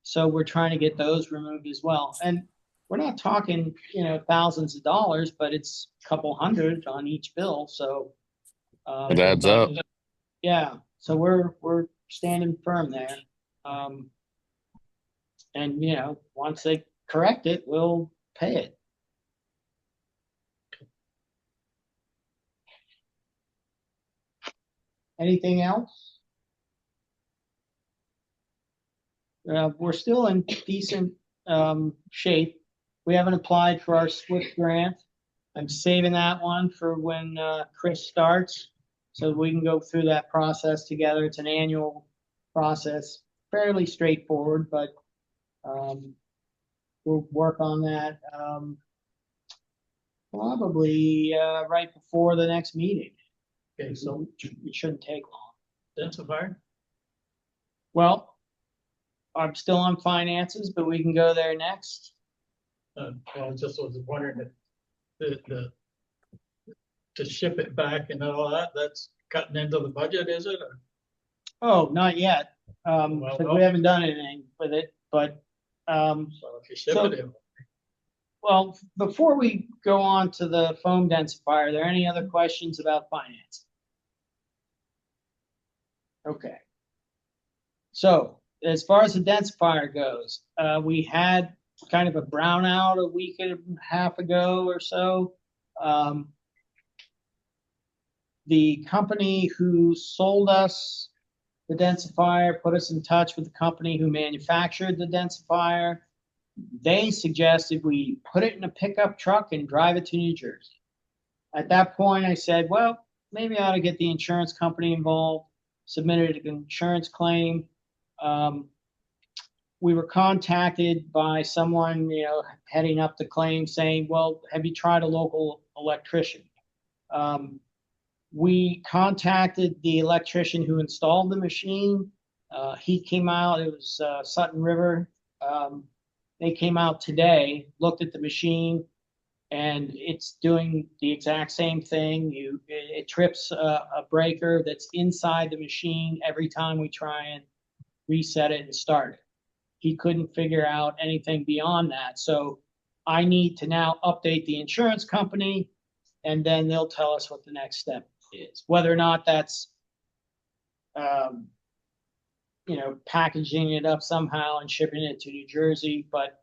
So we're trying to get those removed as well. And we're not talking, thousands of dollars, but it's a couple hundred on each bill. So It adds up. yeah, so we're standing firm there. And once they correct it, we'll pay it. Anything else? We're still in decent shape. We haven't applied for our SWIFT grant. I'm saving that one for when Chris starts, so we can go through that process together. It's an annual process, fairly straightforward, but we'll work on that probably right before the next meeting. Okay, so It shouldn't take long. densifier? Well, I'm still on finances, but we can go there next. Well, I just was wondering if to ship it back and all that, that's cutting into the budget, is it? Or? Oh, not yet. But we haven't done anything with it, but So if you ship it in. well, before we go on to the foam densifier, are there any other questions about finance? Okay. So as far as the densifier goes, we had kind of a brownout a week and a half ago or so. The company who sold us the densifier put us in touch with the company who manufactured the densifier. They suggested we put it in a pickup truck and drive it to New Jersey. At that point, I said, well, maybe I ought to get the insurance company involved, submitted an insurance claim. We were contacted by someone, heading up the claim saying, well, have you tried a local electrician? We contacted the electrician who installed the machine. He came out, it was Sutton River. They came out today, looked at the machine, and it's doing the exact same thing. It trips a breaker that's inside the machine every time we try and reset it and start it. He couldn't figure out anything beyond that. So I need to now update the insurance company, and then they'll tell us what the next step is. Whether or not that's, packaging it up somehow and shipping it to New Jersey. But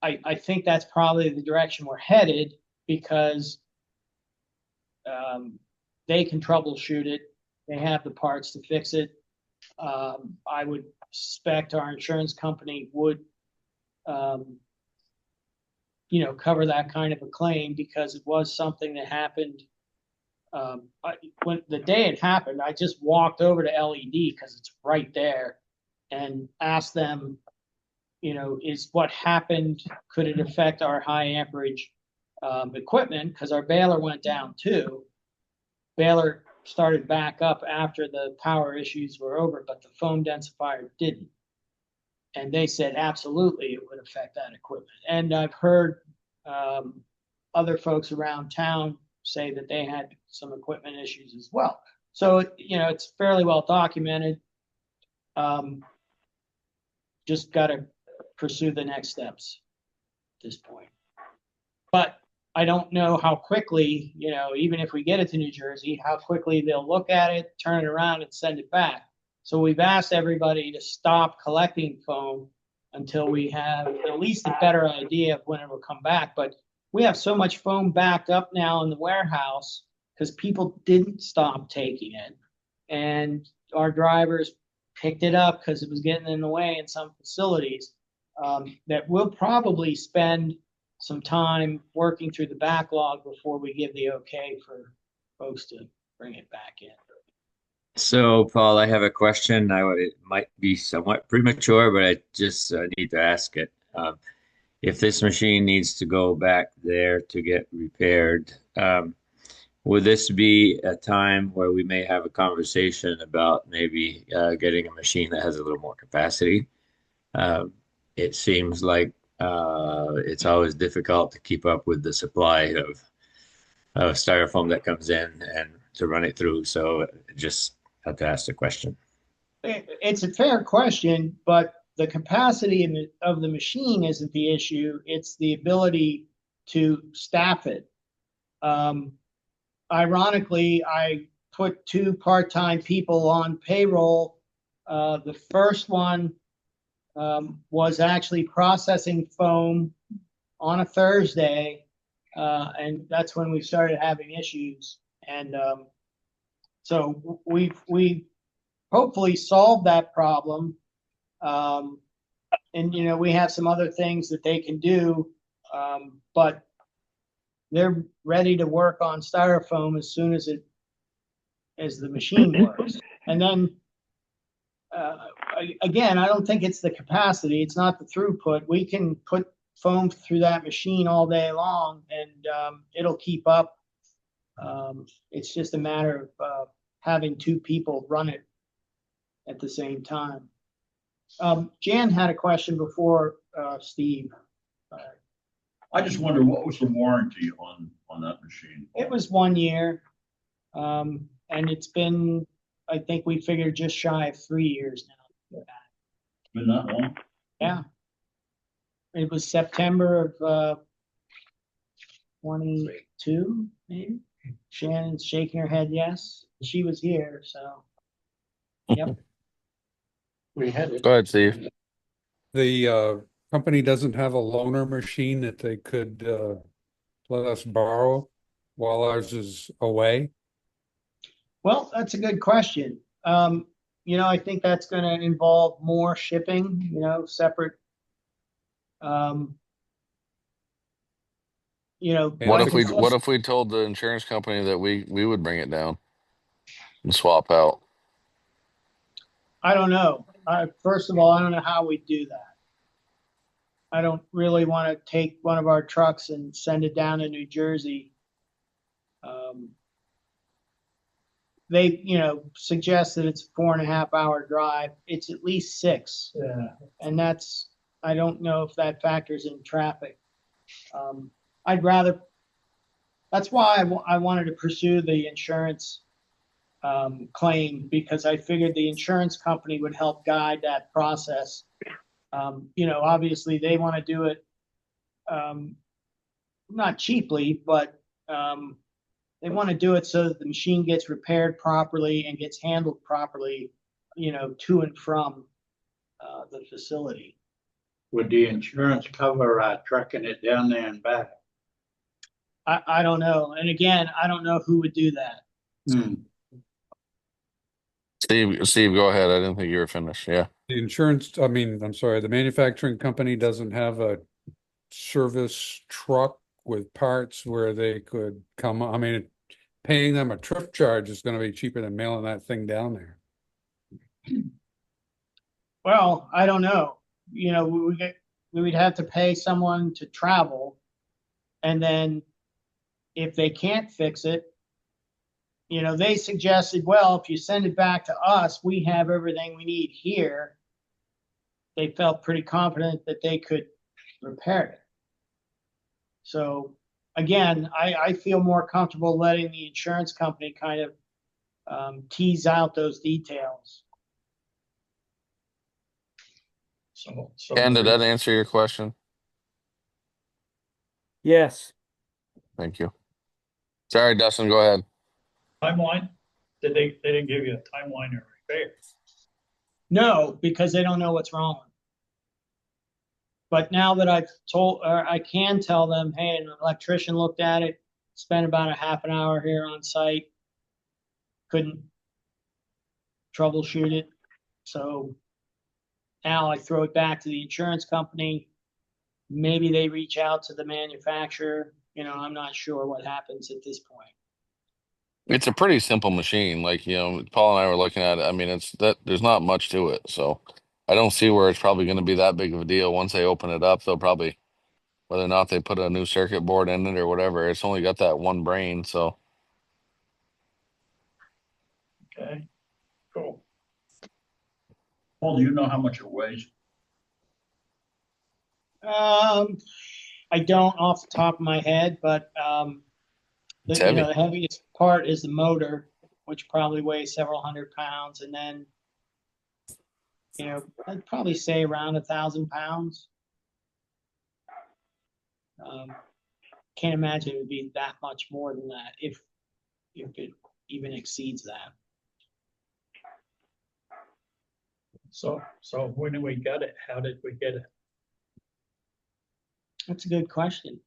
I think that's probably the direction we're headed, because they can troubleshoot it. They have the parts to fix it. I would suspect our insurance company would, cover that kind of a claim, because it was something that happened. When the day it happened, I just walked over to LED because it's right there and asked them, is what happened, could it affect our high amperage equipment? Because our baler went down too. Baler started back up after the power issues were over, but the foam densifier didn't. And they said, absolutely, it would affect that equipment. And I've heard other folks around town say that they had some equipment issues as well. So, it's fairly well documented. Just got to pursue the next steps at this point. But I don't know how quickly, even if we get it to New Jersey, how quickly they'll look at it, turn it around, and send it back. So we've asked everybody to stop collecting foam until we have at least a better idea of when it will come back. But we have so much foam backed up now in the warehouse because people didn't stop taking it. And our drivers picked it up because it was getting in the way in some facilities, that we'll probably spend some time working through the backlog before we give the okay for folks to bring it back in. So, Paul, I have a question. It might be somewhat premature, but I just need to ask it. If this machine needs to go back there to get repaired, would this be a time where we may have a conversation about maybe getting a machine that has a little more capacity? it seems like it's always difficult to keep up with the supply of styrofoam that comes in and to run it through. So just had to ask the question. It's a fair question, but the capacity of the machine isn't the issue. It's the ability to staff it. Ironically, I put 2 part-time people on payroll. The first one was actually processing foam on a Thursday, and that's when we started having issues. And so we hopefully solved that problem. And you know, we have some other things that they can do, but they're ready to work on styrofoam as soon as the machine works. And then again, I don't think it's the capacity, it's not the throughput. We can put foam through that machine all day long, and it'll keep up. It's just a matter of having 2 people run it at the same time. Jan had a question before Steve. I just wonder, what was the warranty on that machine? It was 1 year, and it's been, I think we figured just shy of 3 years now. Been that long? Yeah. It was September of 22, maybe. Shannon's shaking her head yes. She was here, so. Yep. We had it. Go ahead, Steve. The company doesn't have a loaner machine that they could let us borrow while ours is away? Well, that's a good question. You know, I think that's going to involve more shipping, you know, separate. You know, What if we told the insurance company that we would bring it down and swap out? I don't know. First of all, I don't know how we do that. I don't really want to take one of our trucks and send it down to New Jersey. They, you know, suggest that it's a 4.5-hour drive. It's at least 6. Yeah. And that's, I don't know if that factors in traffic. I'd rather, that's why I wanted to pursue the insurance claim, because I figured the insurance company would help guide that process. You know, obviously they want to do it not cheaply, but they want to do it so that the machine gets repaired properly and gets handled properly, you know, to and from the facility. Would the insurance cover trucking it down there and back? I don't know. And again, I don't know who would do that. Steve, go ahead. I didn't think you were finished. Yeah. The insurance, I mean, I'm sorry, the manufacturing company doesn't have a service truck with parts where they could come. I mean, paying them a trip charge is going to be cheaper than mailing that thing down there. Well, I don't know. You know, we would have to pay someone to travel, and then if they can't fix it, you know, they suggested, well, if you send it back to us, we have everything we need here. They felt pretty confident that they could repair it. So again, I feel more comfortable letting the insurance company kind of tease out those details. And did that answer your question? Yes. Thank you. Sorry, Dustin, go ahead. Timeline? They didn't give you a timeline or repair? No, because they don't know what's wrong. But now that I've told, or I can tell them, hey, an electrician looked at it, spent about a half an hour here on site, couldn't troubleshoot it. So now I throw it back to the insurance company. Maybe they reach out to the manufacturer. You know, I'm not sure what happens at this point. It's a pretty simple machine. Like, you know, Paul and I were looking at it. I mean, there's not much to it. So I don't see where it's probably going to be that big of a deal. Once they open it up, they'll probably, whether or not they put a new circuit board in it or whatever, it's only got that one brain. So. Okay, cool. Paul, do you know how much it weighs? I don't off the top of my head, but It's you know, heavy. the heaviest part is the motor, which probably weighs several hundred pounds, and then, you know, I'd probably say around 1,000 pounds. Can't imagine it would be that much more than that if it even exceeds that. So when we got it, how did we get it? That's a good question.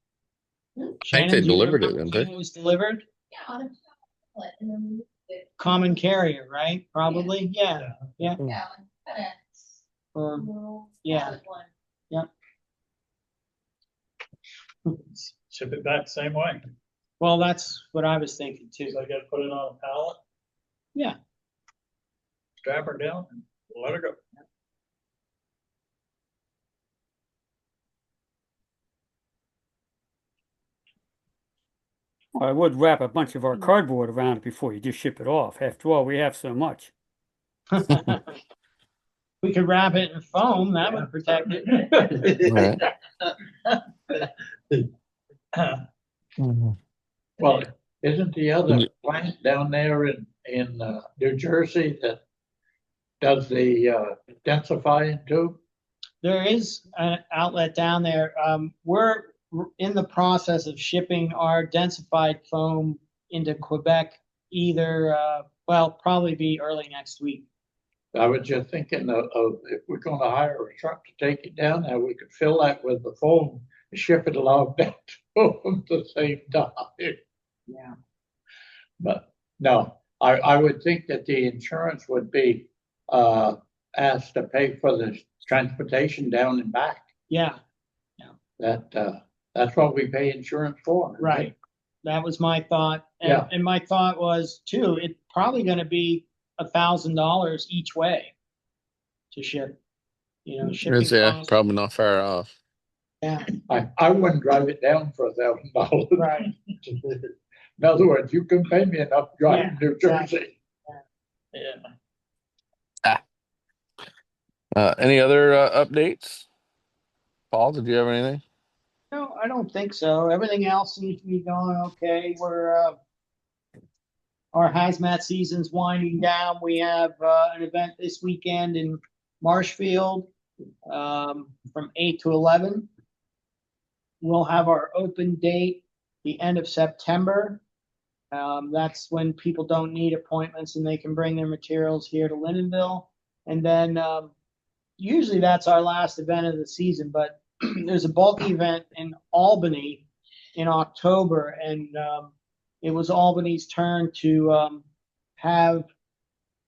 I think Shannon, they do you delivered it, remember didn't when they? it was delivered? Yeah, on a pallet, and then we moved it. Common carrier, right? Probably, yeah, yeah. Yeah, kind Or, of little yeah, pallet one. yeah. Ship it back same way. Well, that's what I was thinking too. So I gotta put it on a pallet, Yeah, strap her down and let her go. I would wrap a bunch of our cardboard around it before you just ship it off. After all, we have so much. we could wrap it in foam, that would protect it. Right. Well, isn't the other plant down there in New Jersey that does the densifying too? There is an outlet down there. We're in the process of shipping our densified foam into Quebec either, well, probably be early next week. I was just thinking of if we're gonna hire a truck to take it down there, we could fill that with the foam and ship it along down to them at the same time. Yeah. But no, I would think that the insurance would be asked to pay for the transportation down and back. Yeah, That's what we pay insurance for. right. That was my thought. And, Yeah. and my thought was too, it's probably gonna be $1,000 each way to ship, you know, shipping Yeah, costs. probably not far off. Yeah, I wouldn't drive it down for $1,000. right. In other words, you can pay me enough to drive Yeah, to New Jersey. Yeah. Any other updates? Paul, did you have anything? No, I don't think so. Everything else seems to be going okay. Our hazmat season's winding down. We have an event this weekend in Marshfield from 8 to 11. We'll have our open date the end of September. That's when people don't need appointments and they can bring their materials here to Lindenville. And then usually that's our last event of the season, but there's a bulky event in Albany in October, and it was Albany's turn to have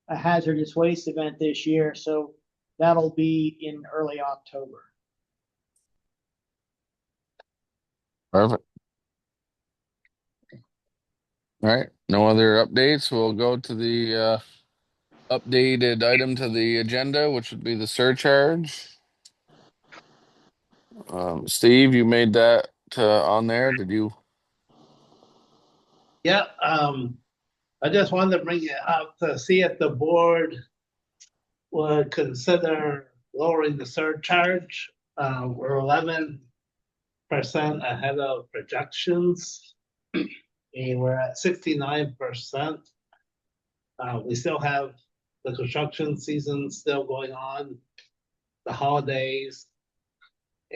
a hazardous waste event this year, so that'll be in early October. Perfect. All right. No other updates. We'll go to the updated item to the agenda, which would be the surcharge. Steve, you made that on there. Did you? Yeah, I just wanted to bring it up to see if the board would consider lowering the surcharge. We're 11% ahead of projections. And we're at 69%. We still have the construction season still going on, the holidays.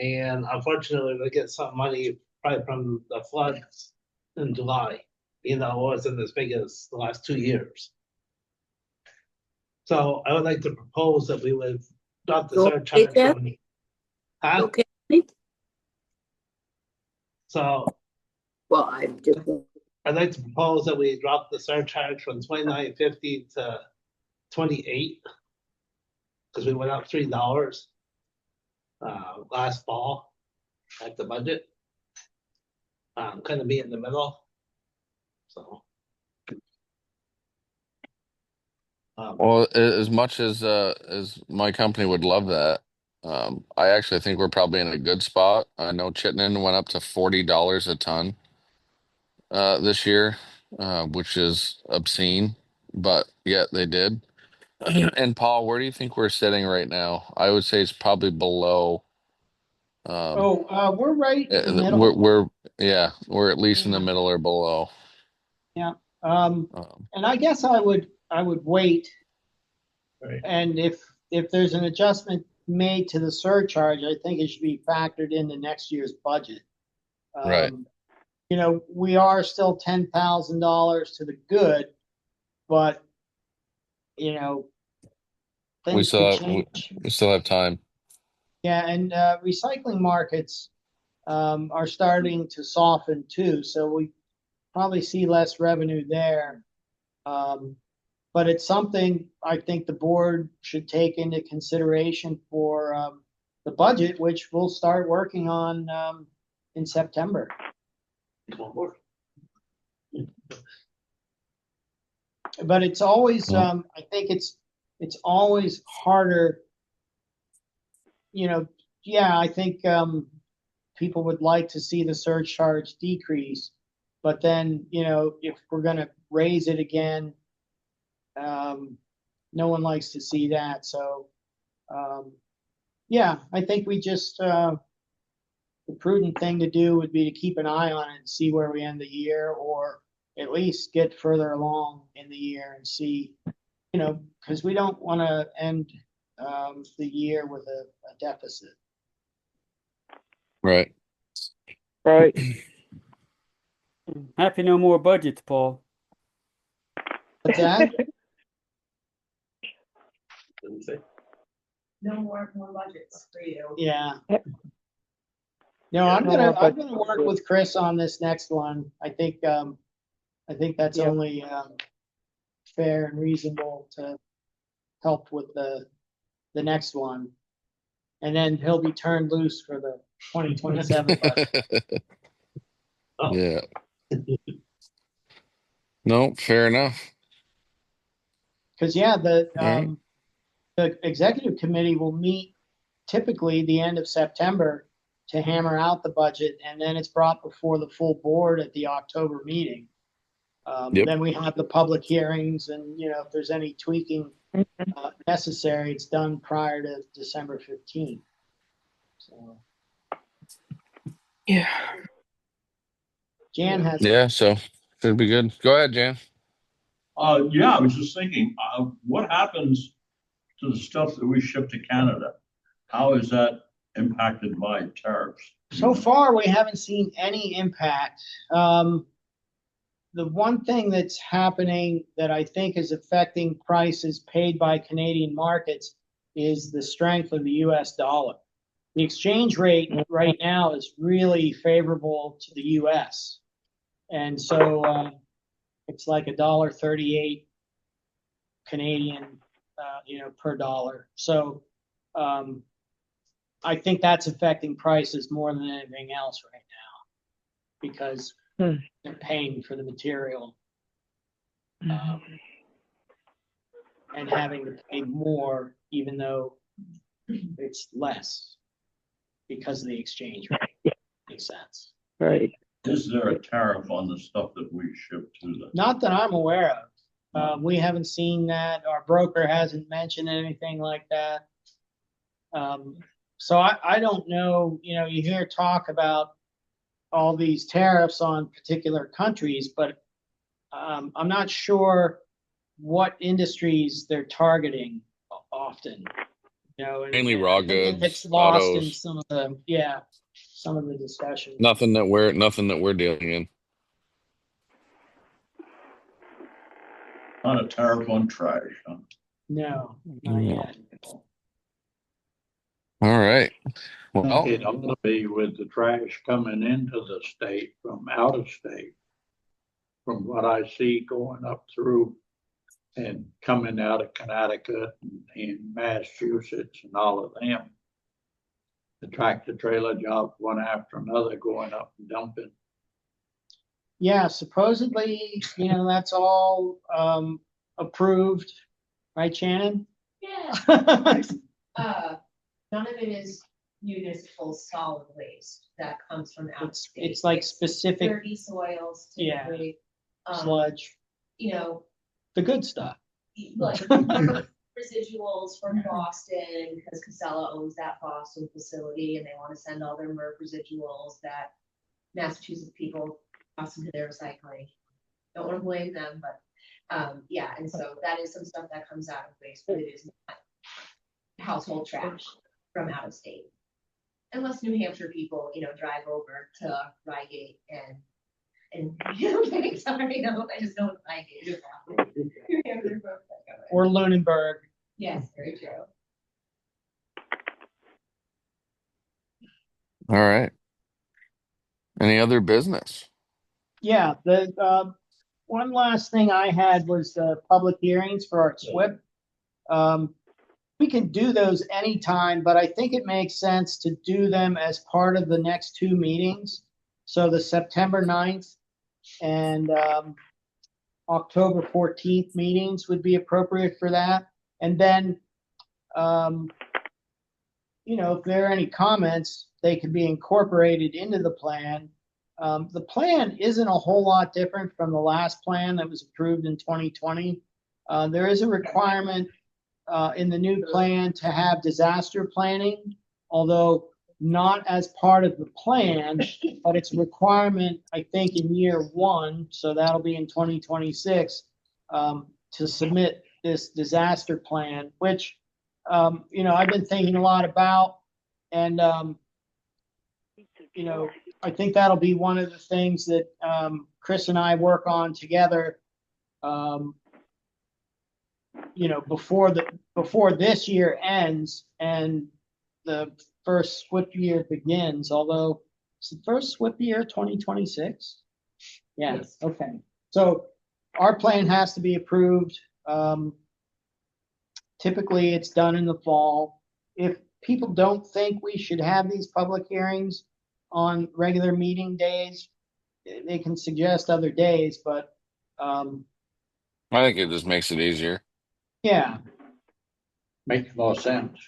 And unfortunately, we get some money probably from the floods in July. You know, it wasn't as big as the last 2 years. So I would like to propose that we would drop the surcharge from. Huh? Okay. So. Well, I'd like to propose that we drop the surcharge from $29.50 to $28. Because we went up $3 last fall at the budget. Kind of be in the middle. So. Well, as much as my company would love that, I actually think we're probably in a good spot. I know Chittenden went up to $40 a ton this year, which is obscene, but yet they did. And Paul, where do you think we're sitting right now? I would say it's probably below We're right in the middle. we're at least in the middle or below. Yeah. And I guess I would wait. Right. And if there's an adjustment made to the surcharge, I think it should be factored into next year's budget. Right. You know, we are still $10,000 to the good, but you know, We things still could have, change. we still have time. Yeah, and recycling markets are starting to soften too, so we probably see less revenue there. But it's something I think the board should take into consideration for the budget, which we'll start working on in September. But it's always, I think it's always harder. You know, yeah, I think people would like to see the surcharge decrease, but then, you know, if we're going to raise it again, no one likes to see that. So, yeah, I think we just, the prudent thing to do would be to keep an eye on it and see where we end the year, or at least get further along in the year and see, you know, because we don't want to end the year with a deficit. Right. Right. Happy no more budgets, Paul. What's that? No more budgets for you. Yeah. No, I'm gonna work with Chris on this next one. I think that's only fair and reasonable to help with the next one. And then he'll be turned loose for the 2027 budget. Yeah. No, fair enough. Because the executive committee will meet typically the end of September to hammer out the budget, and then it's brought before the full board at the October meeting. Then we have the public hearings, and you know, if there's any tweaking necessary, it's done prior to December 15th. So yeah, Jan has. Yeah, so should be good. Go ahead, Jan. Yeah, I was just thinking, what happens to the stuff that we ship to Canada? How is that impacted by tariffs? So far, we haven't seen any impact. The one thing that's happening that I think is affecting prices paid by Canadian markets is the strength of the US dollar. The exchange rate right now is really favorable to the US. And so it's like $1.38 Canadian, per dollar. So I think that's affecting prices more than anything else right now, because they're paying for the material and having to pay more, even though it's less because of the exchange rate. Makes sense. right. Is there a tariff on the stuff that we ship to them? Not that I'm aware of. We haven't seen that. Our broker hasn't mentioned anything like that. So I don't know, you hear talk about all these tariffs on particular countries, but I'm not sure what industries they're targeting often. Mainly raw goods, It's lost autos. in some of the discussion. Nothing that we're dealing in. Not a tariff on trash, huh? No, not yet. All right. Well, It ought to be with the trash coming into the state from out of state. From what I see going up through and coming out of Connecticut and Massachusetts and all of them. The tractor trailer job, one after another, going up and dumping. Yeah, supposedly, that's all approved, right, Shannon? Yeah. None of it is municipal solid waste that comes from outstate. It's like specific Dirty soils, typically. sludge, The the good stuff. like for residuals from Boston, because Casella owns that Boston facility, and they want to send all their MERV residuals that Massachusetts people toss into their recycling. Don't want to blame them, but yeah, and so that is some stuff that comes out of waste, but it is not household trash from out of state. Unless New Hampshire people, drive over to Reigate and okay, sorry, no, I just don't like it. New Hampshire folks that go there. Or Lunenburg. Yes, very true. All right. Any other business? Yeah, the one last thing I had was the public hearings for our SWIP. We can do those anytime, but I think it makes sense to do them as part of the next two meetings. So the September 9th and October 14th meetings would be appropriate for that. And then, if there are any comments, they could be incorporated into the plan. The plan isn't a whole lot different from the last plan that was approved in 2020. There is a requirement in the new plan to have disaster planning, although not as part of the plan, but it's a requirement, I think, in year one, so that'll be in 2026, to submit this disaster plan, which, I've been thinking a lot about, and, I think that'll be one of the things that Chris and I work on together, before this year ends and the first SWIP year begins, although it's the first SWIP year 2026. Yeah, yes. Okay. So our plan has to be approved. Typically it's done in the fall. If people don't think we should have these public hearings on regular meeting days, they can suggest other days, but I think it just makes it easier. Yeah. Makes more sense.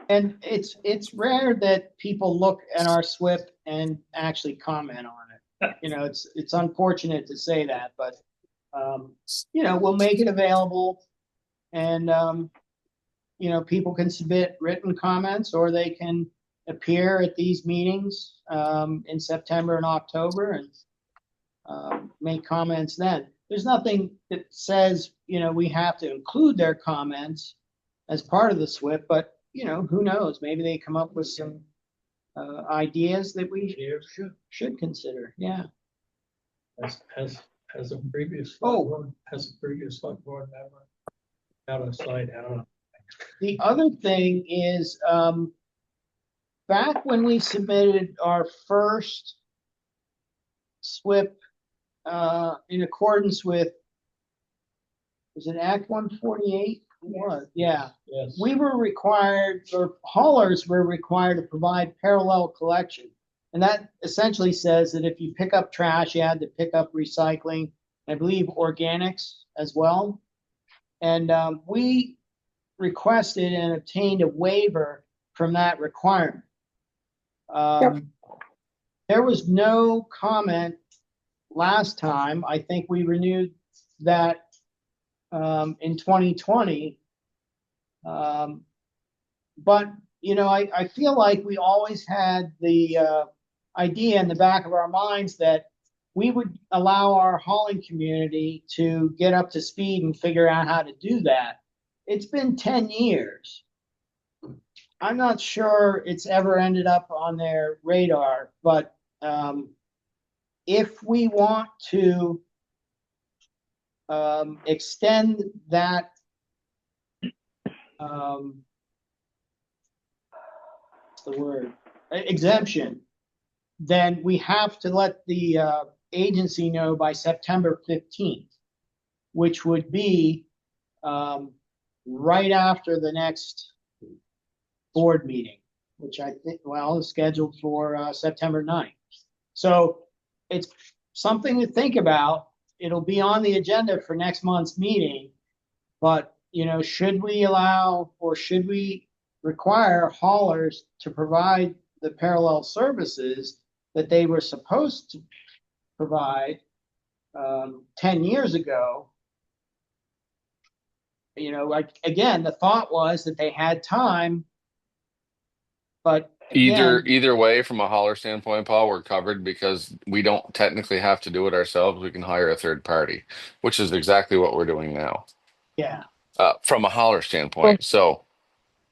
And it's rare that people look at our SWIP and actually comment on it. It's unfortunate to say that, but we'll make it available, and people can submit written comments, or they can appear at these meetings in September and October and make comments then. There's nothing that says, we have to include their comments as part of the SWIP, but, who knows? Maybe they come up with some ideas that we should consider. Yeah. As a previous select board member, out of sight, I don't know. The other thing is, back when we submitted our first SWIP in accordance with, was it Act 148? Yes. Yeah. Yes. We were required, or haulers were required to provide parallel collection. And that essentially says that if you pick up trash, you had to pick up recycling, I believe organics as well. And we requested and obtained a waiver from that requirement. There was no comment last time. I think we renewed that in 2020. But, I feel like we always had the idea in the back of our minds that we would allow our hauling community to get up to speed and figure out how to do that. It's been 10 years. I'm not sure it's ever ended up on their radar, but if we want to extend that what's the word? Exemption, then we have to let the agency know by September 15th, which would be right after the next board meeting, which I think, is scheduled for September 9th. So it's something to think about. It'll be on the agenda for next month's meeting, but should we allow, or should we require haulers to provide the parallel services that they were supposed to provide 10 years ago? like, again, the thought was that they had time, but again, Either way, from a hauler standpoint, Paul, we're covered because we don't technically have to do it ourselves. We can hire a third party, which is exactly what we're doing now, yeah. from a hauler Well, standpoint. So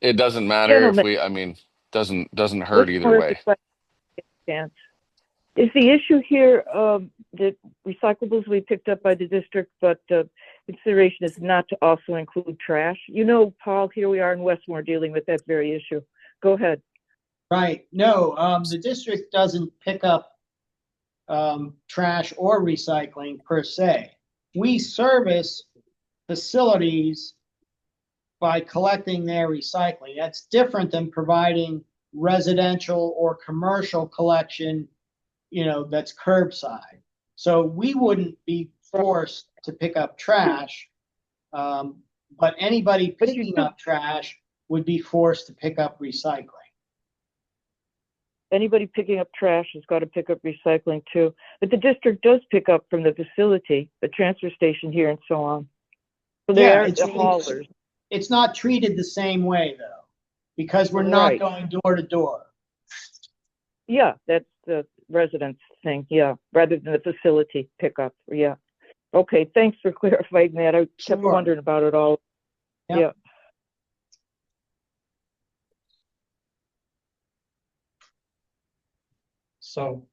it doesn't matter if gentlemen, we, I mean, doesn't hurt let's either pause the way. question. Is the issue here that recyclables we picked up by the district, but consideration is not to also include trash? Paul, here we are in Westmore dealing with that very issue. Go ahead. Right. No, the district doesn't pick up trash or recycling per se. We service facilities by collecting their recycling. That's different than providing residential or commercial collection, that's curbside. So we wouldn't be forced to pick up trash, but anybody picking up trash would be forced to pick up recycling. Anybody picking up trash has got to pick up recycling too. But the district does pick up from the facility, the transfer station here and so on. So they are the haulers. It's not treated the same way though, because we're not going door to door. Yeah, that's the residence thing. Yeah, rather than the facility pickup. Yeah. Okay, thanks for clarifying that. I kept wondering about it all. Yeah. So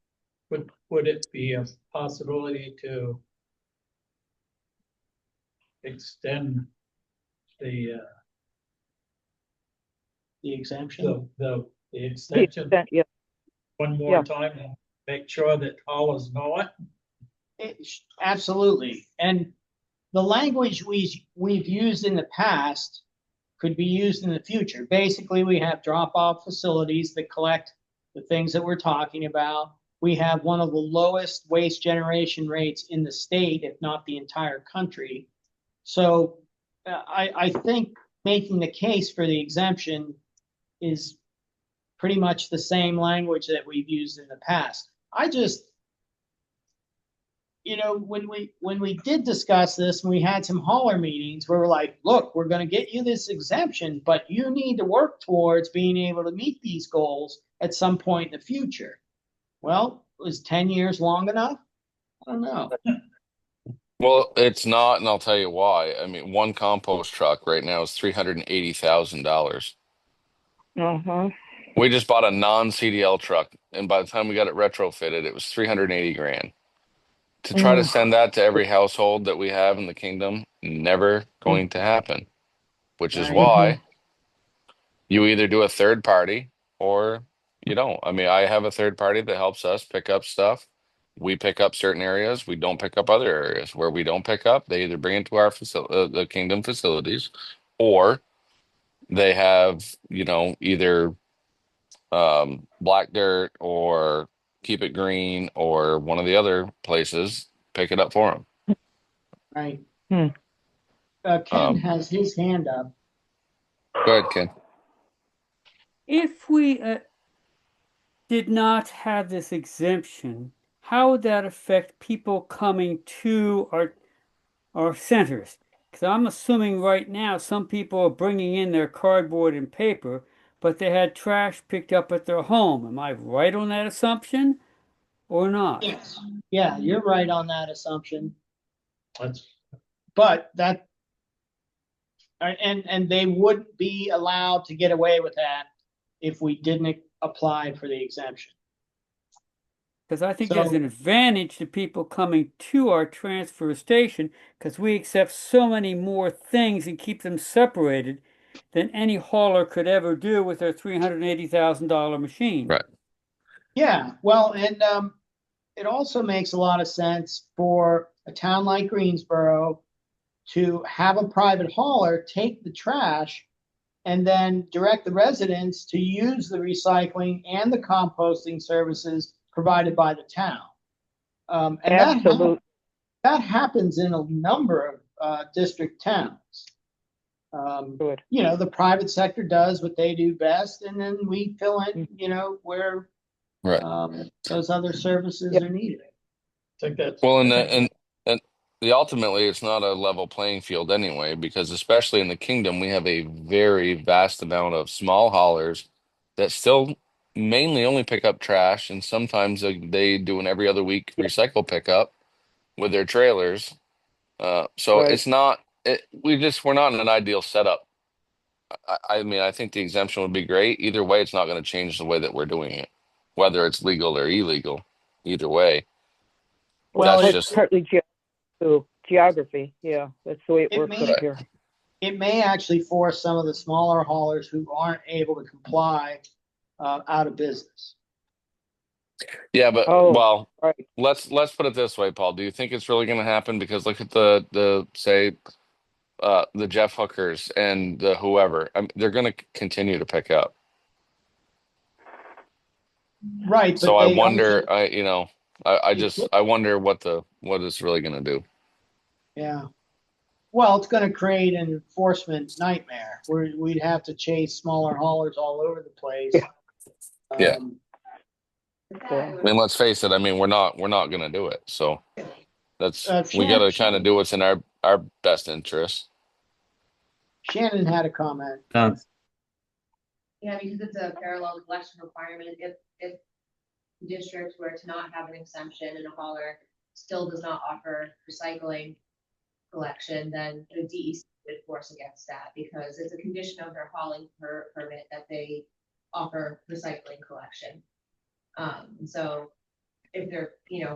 would it be a possibility to extend the exemption? The extension yeah. one more time and make sure that haulers know it? Absolutely. And the language we've used in the past could be used in the future. Basically, we have drop-off facilities that collect the things that we're talking about. We have one of the lowest waste generation rates in the state, if not the entire country. So I think making the case for the exemption is pretty much the same language that we've used in the past. I just, when we did discuss this and we had some hauler meetings, we were like, look, we're going to get you this exemption, but you need to work towards being able to meet these goals at some point in the future. Well, was 10 years long enough? I don't know. Well, it's not, and I'll tell you why. I mean, one compost truck right now is $380,000. Uh-huh. We just bought a non-CDL truck, and by the time we got it retrofitted, it was 380 grand. To try to send that to every household that we have in the kingdom, never going to happen. Which is why you either do a third party or you don't. I mean, I have a third party that helps us pick up stuff. We pick up certain areas. We don't pick up other areas. Where we don't pick up, they either bring it to our the kingdom facilities, or they have, either black dirt or keep it green or one of the other places pick it up for them. Right. Ken has his hand up. Go ahead, Ken. If we did not have this exemption, how would that affect people coming to our centers? Because I'm assuming right now some people are bringing in their cardboard and paper, but they had trash picked up at their home. Am I right on that assumption or not? Yes. Yeah, you're right on that assumption. But that, and they wouldn't be allowed to get away with that if we didn't apply for the exemption. Because I think there's an advantage to people coming to our transfer station because we accept so many more things and keep them separated than any hauler could ever do with their $380,000 machine. Right. Yeah, well, and it also makes a lot of sense for a town like Greensboro to have a private hauler take the trash and then direct the residents to use the recycling and the composting services provided by the town. And that happens in a number of district towns. The private sector does what they do best, and then we fill in, where those other services are needed. I think that's well, and ultimately it's not a level playing field anyway, because especially in the kingdom, we have a very vast amount of small haulers that still mainly only pick up trash, and sometimes they do an every other week recycle pickup with their trailers. So Right. it's not we're not in an ideal setup. I mean, I think the exemption would be great. Either way, it's not going to change the way that we're doing it, whether it's legal or illegal. Either way, Well, that's It's just partly geography. Yeah, that's the way it it works may, up here. it may actually force some of the smaller haulers who aren't able to comply out of business. yeah. But Oh, well, right. let's put it this way, Paul. Do you think it's really going to happen? Because look at the say the Jeff Hookers and the whoever. They're going to continue to pick up. Right, So but I they also, wonder. I wonder what it's really going to do. yeah. Well, it's going to create an enforcement nightmare where we'd have to chase smaller haulers all over the place. Yeah. Yeah. I mean, let's face it. I mean, we're not going to do it. So we got to kind of do what's in our best interest. Shannon had a comment. Yeah, because it's a parallel collection requirement. If the district were to not have an exemption and a hauler still does not offer recycling collection, then the DEC would enforce against that because it's a condition of their hauling permit that they offer recycling collection. And so if they're,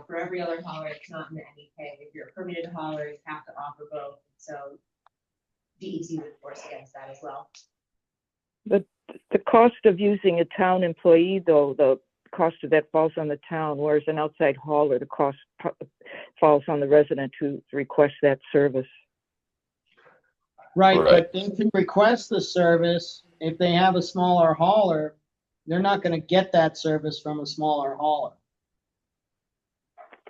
for every other hauler, it's not in the NEK. If you're a permitted hauler, you have to offer both. So DEC would enforce against that as well. But the cost of using a town employee, though, the cost of that falls on the town, whereas an outside hauler, the cost falls on the resident who requests that service. Right, but they can request the service. If they have a smaller hauler, they're not going to get that service from a smaller hauler.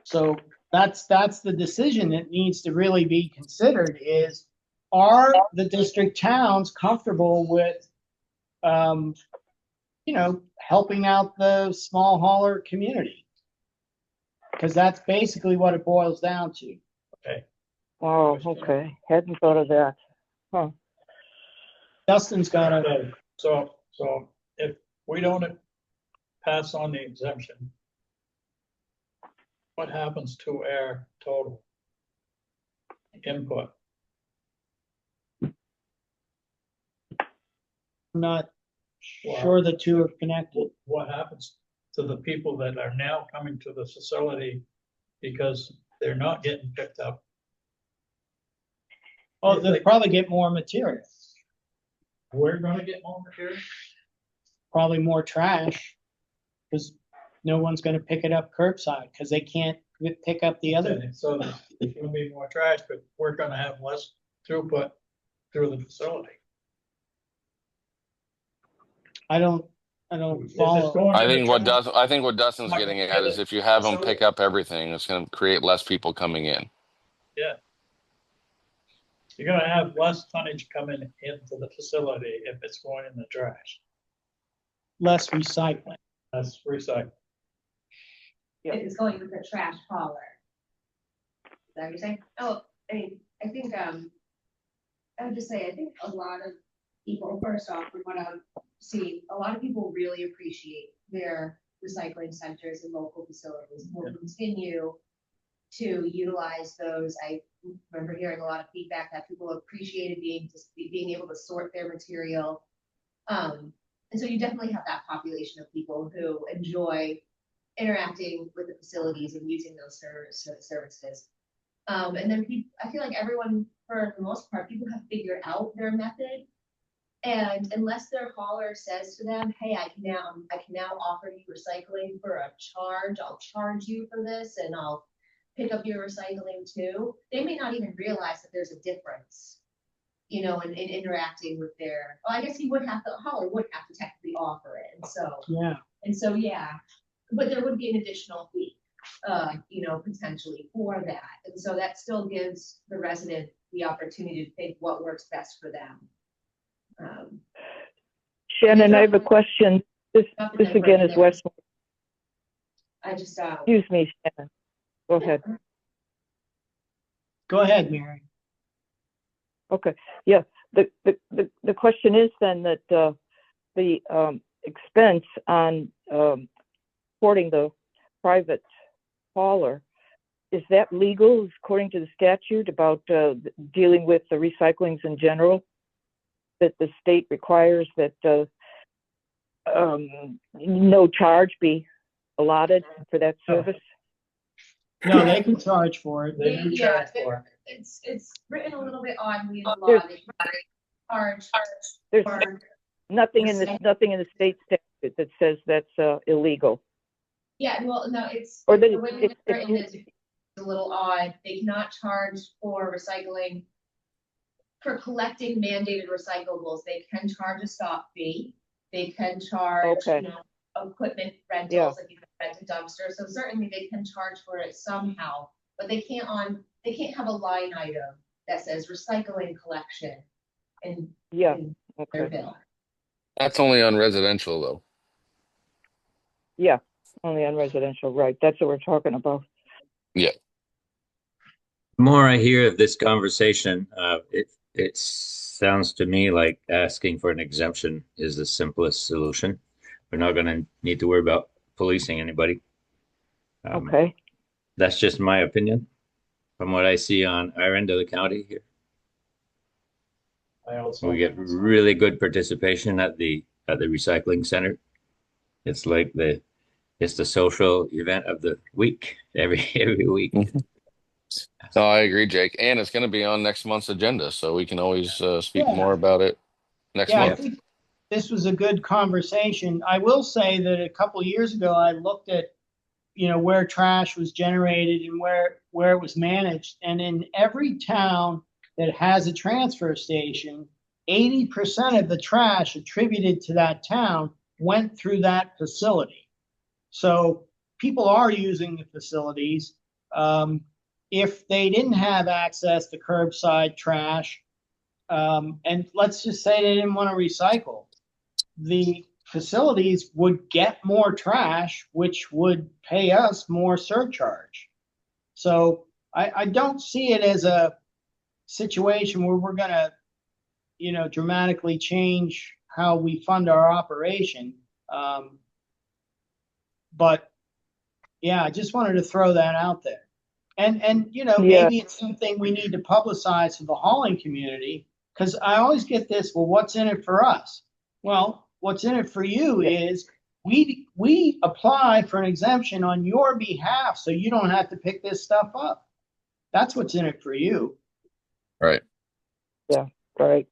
So that's the decision that needs to really be considered is, are the district towns comfortable with, helping out the small hauler community? Because that's basically what it boils down to. Okay. Oh, okay. Hadn't thought of that. Huh. Dustin's got a. So if we don't pass on the exemption, what happens to our total input? I'm not sure the two are connected. What happens to the people that are now coming to the facility because they're not getting picked up? Oh, they'll probably get more material. We're gonna get more material? Probably more trash, because no one's gonna pick it up curbside, because they can't pick up the other. So there's gonna be more trash, but we're gonna have less throughput through the facility. I don't follow. I think what Dustin's getting at is if you have them pick up everything, it's going to create less people coming in. Yeah. You're gonna have less tonnage coming into the facility if it's going in the trash. Less recycling. Less recycling. It's going with the trash hauler. Is that what you're saying? Oh, I think, I would just say, I think a lot of people, first off, from what I'm seeing, a lot of people really appreciate their recycling centers and local facilities. We'll continue to utilize those. I remember hearing a lot of feedback that people appreciated being able to sort their material. And so you definitely have that population of people who enjoy interacting with the facilities and using those services. And then I feel like everyone, for the most part, people have figured out their method. And unless their hauler says to them, hey, I can now offer you recycling for a charge, I'll charge you for this and I'll pick up your recycling too, they may not even realize that there's a difference, in interacting with their, I guess hauler would have to technically offer it. And so, yeah, but there would be an additional fee, potentially for that. And so that still gives the resident the opportunity to think what works best for them. Shannon, I have a question. This again is West. I just excuse me, Shannon. Go ahead. Go ahead, Mary. Okay, yeah, the question is then that, the expense on, supporting the private hauler, is that legal according to the statute about, dealing with the recyclings in general? That the state requires that, no charge be allotted for that service? No, they can charge for it. They do charge for it. It's written a little bit oddly in the law. They charge. There's for- nothing in the state statute that says that's illegal. Yeah, well, no, it's, Or the that way it's it's written is a little odd. They cannot charge for recycling. For collecting mandated recyclables, they can charge a stop fee. They can charge, Okay. Equipment rentals, Yeah. like you can rent a dumpster. So certainly they can charge for it somehow, but they can't have a line item that says recycling collection in Yeah, their okay, bill. That's only on residential though. yeah, only on residential, right, that's what we're talking about. Yeah. The more I hear of this conversation, it sounds to me like asking for an exemption is the simplest solution. We're not going to need to worry about policing anybody. Okay, That's just my opinion from what I see on our end of the county here. I also. We get really good participation at the recycling center. It's like it's the social event of the week every week. No, I agree, Jake. And it's going to be on next month's agenda, so we can always speak Yeah. more about it next Yeah, I month. think this was a good conversation. I will say that a couple years ago, I looked at, where trash was generated and where it was managed. And in every town that has a transfer station, 80% of the trash attributed to that town went through that facility. So people are using the facilities. If they didn't have access to curbside trash, and let's just say they didn't want to recycle, the facilities would get more trash, which would pay us more surcharge. So I don't see it as a situation where we're going to, dramatically change how we fund our operation. But yeah, I just wanted to throw that out there. And Yeah. maybe it's something we need to publicize to the hauling community, because I always get this, well, what's in it for us? Well, what's in it for you is we apply for an exemption on your behalf so you don't have to pick this stuff up. That's what's in it for you. Right. yeah, right.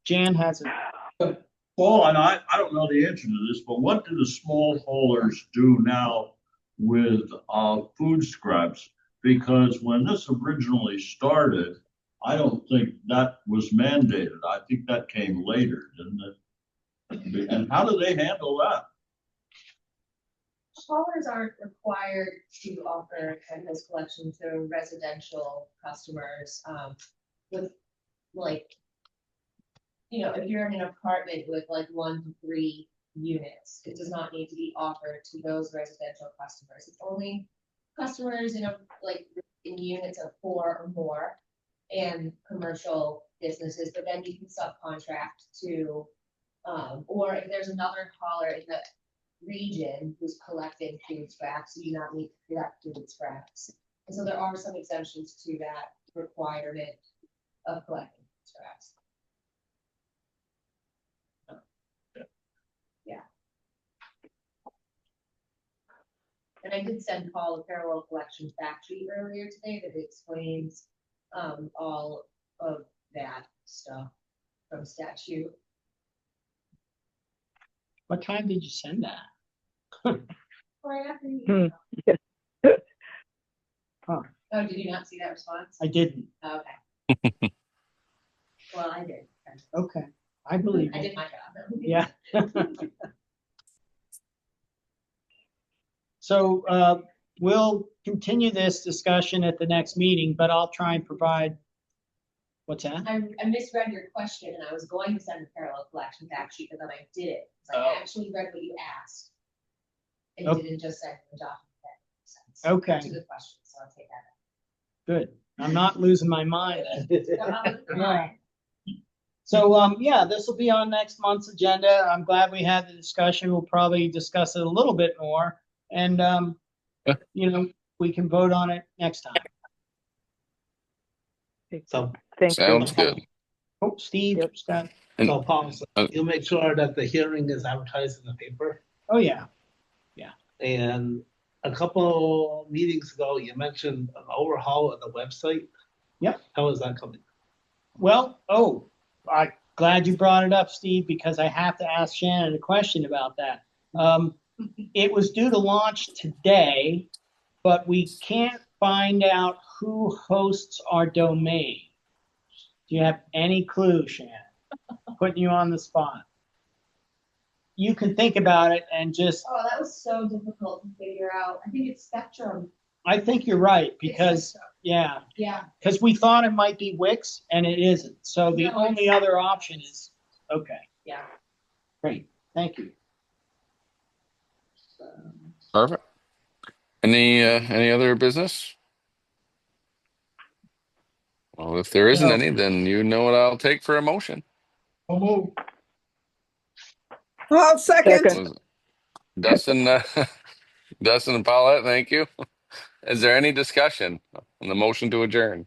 Jan has it. Well, and I don't know the answer to this, but what do the small haulers do now with food scraps? Because when this originally started, I don't think that was mandated. I think that came later, didn't it? And how do they handle that? Haulers aren't required to offer chemicals collection to residential customers, with like, if you're in an apartment with like 1 to 3 units, it does not need to be offered to those residential customers. It's only customers in units of 4 or more and commercial businesses, but then you can subcontract to, or if there's another hauler in the region who's collecting food scraps, you do not need to collect food scraps. And so there are some exemptions to that requirement of collecting food scraps. Yeah. And I did send Paul a parallel collection fact sheet earlier today that explains all of that stuff from statute. What time did you send that? Right after you. Huh. Oh, did you not see that response? I didn't. Okay. Well, I did. Okay. I believe I you. did my job. Yeah. So we'll continue this discussion at the next meeting, but I'll try and provide. What's that? I misread your question and I was going to send a parallel collection fact sheet, but then I did it. So I actually read what you asked. And Okay. didn't just send the document that makes sense. Okay. To the question, so I'll take that. Good. I'm not losing my mind. Yeah. So, yeah, this will be on next month's agenda. I'm glad we had the discussion. We'll probably discuss it a little bit more. And, you know, we can vote on it next time. So, Sounds good. Oh, Steve, Scott. so Paul, so you'll make sure that the hearing is advertised in the paper. Oh, yeah. Yeah. And a couple meetings ago, you mentioned an overhaul of the website. Yep. How is that coming? Well, I'm glad you brought it up, Steve, because I have to ask Shannon a question about that. It was due to launch today, but we can't find out who hosts our domain. Do you have any clue, Shannon? Putting you on the spot. You can think about it and just. Oh, that was so difficult to figure out. I think it's Spectrum. I think you're right because, yeah. Yeah. Because we thought it might be Wix and it isn't. So the only other option is, okay. Yeah. Great. Thank you. Perfect. Any other business? Well, if there isn't No. any, then you know what I'll take for a motion. I'll second. Dustin, Dustin and Paulette, thank you. Is there any discussion on the motion to adjourn?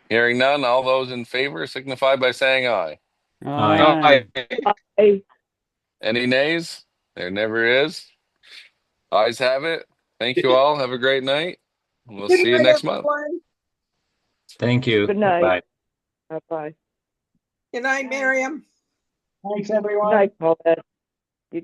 Hearing none, all those in favor signify by saying aye. Aye. Any nays? There never is. Ayes have it. Thank you all. Have a great night. We'll see you next month. Thank you. Good night. Bye. Bye-bye. Good night, Miriam. Thanks, everyone. Good night, Paulette.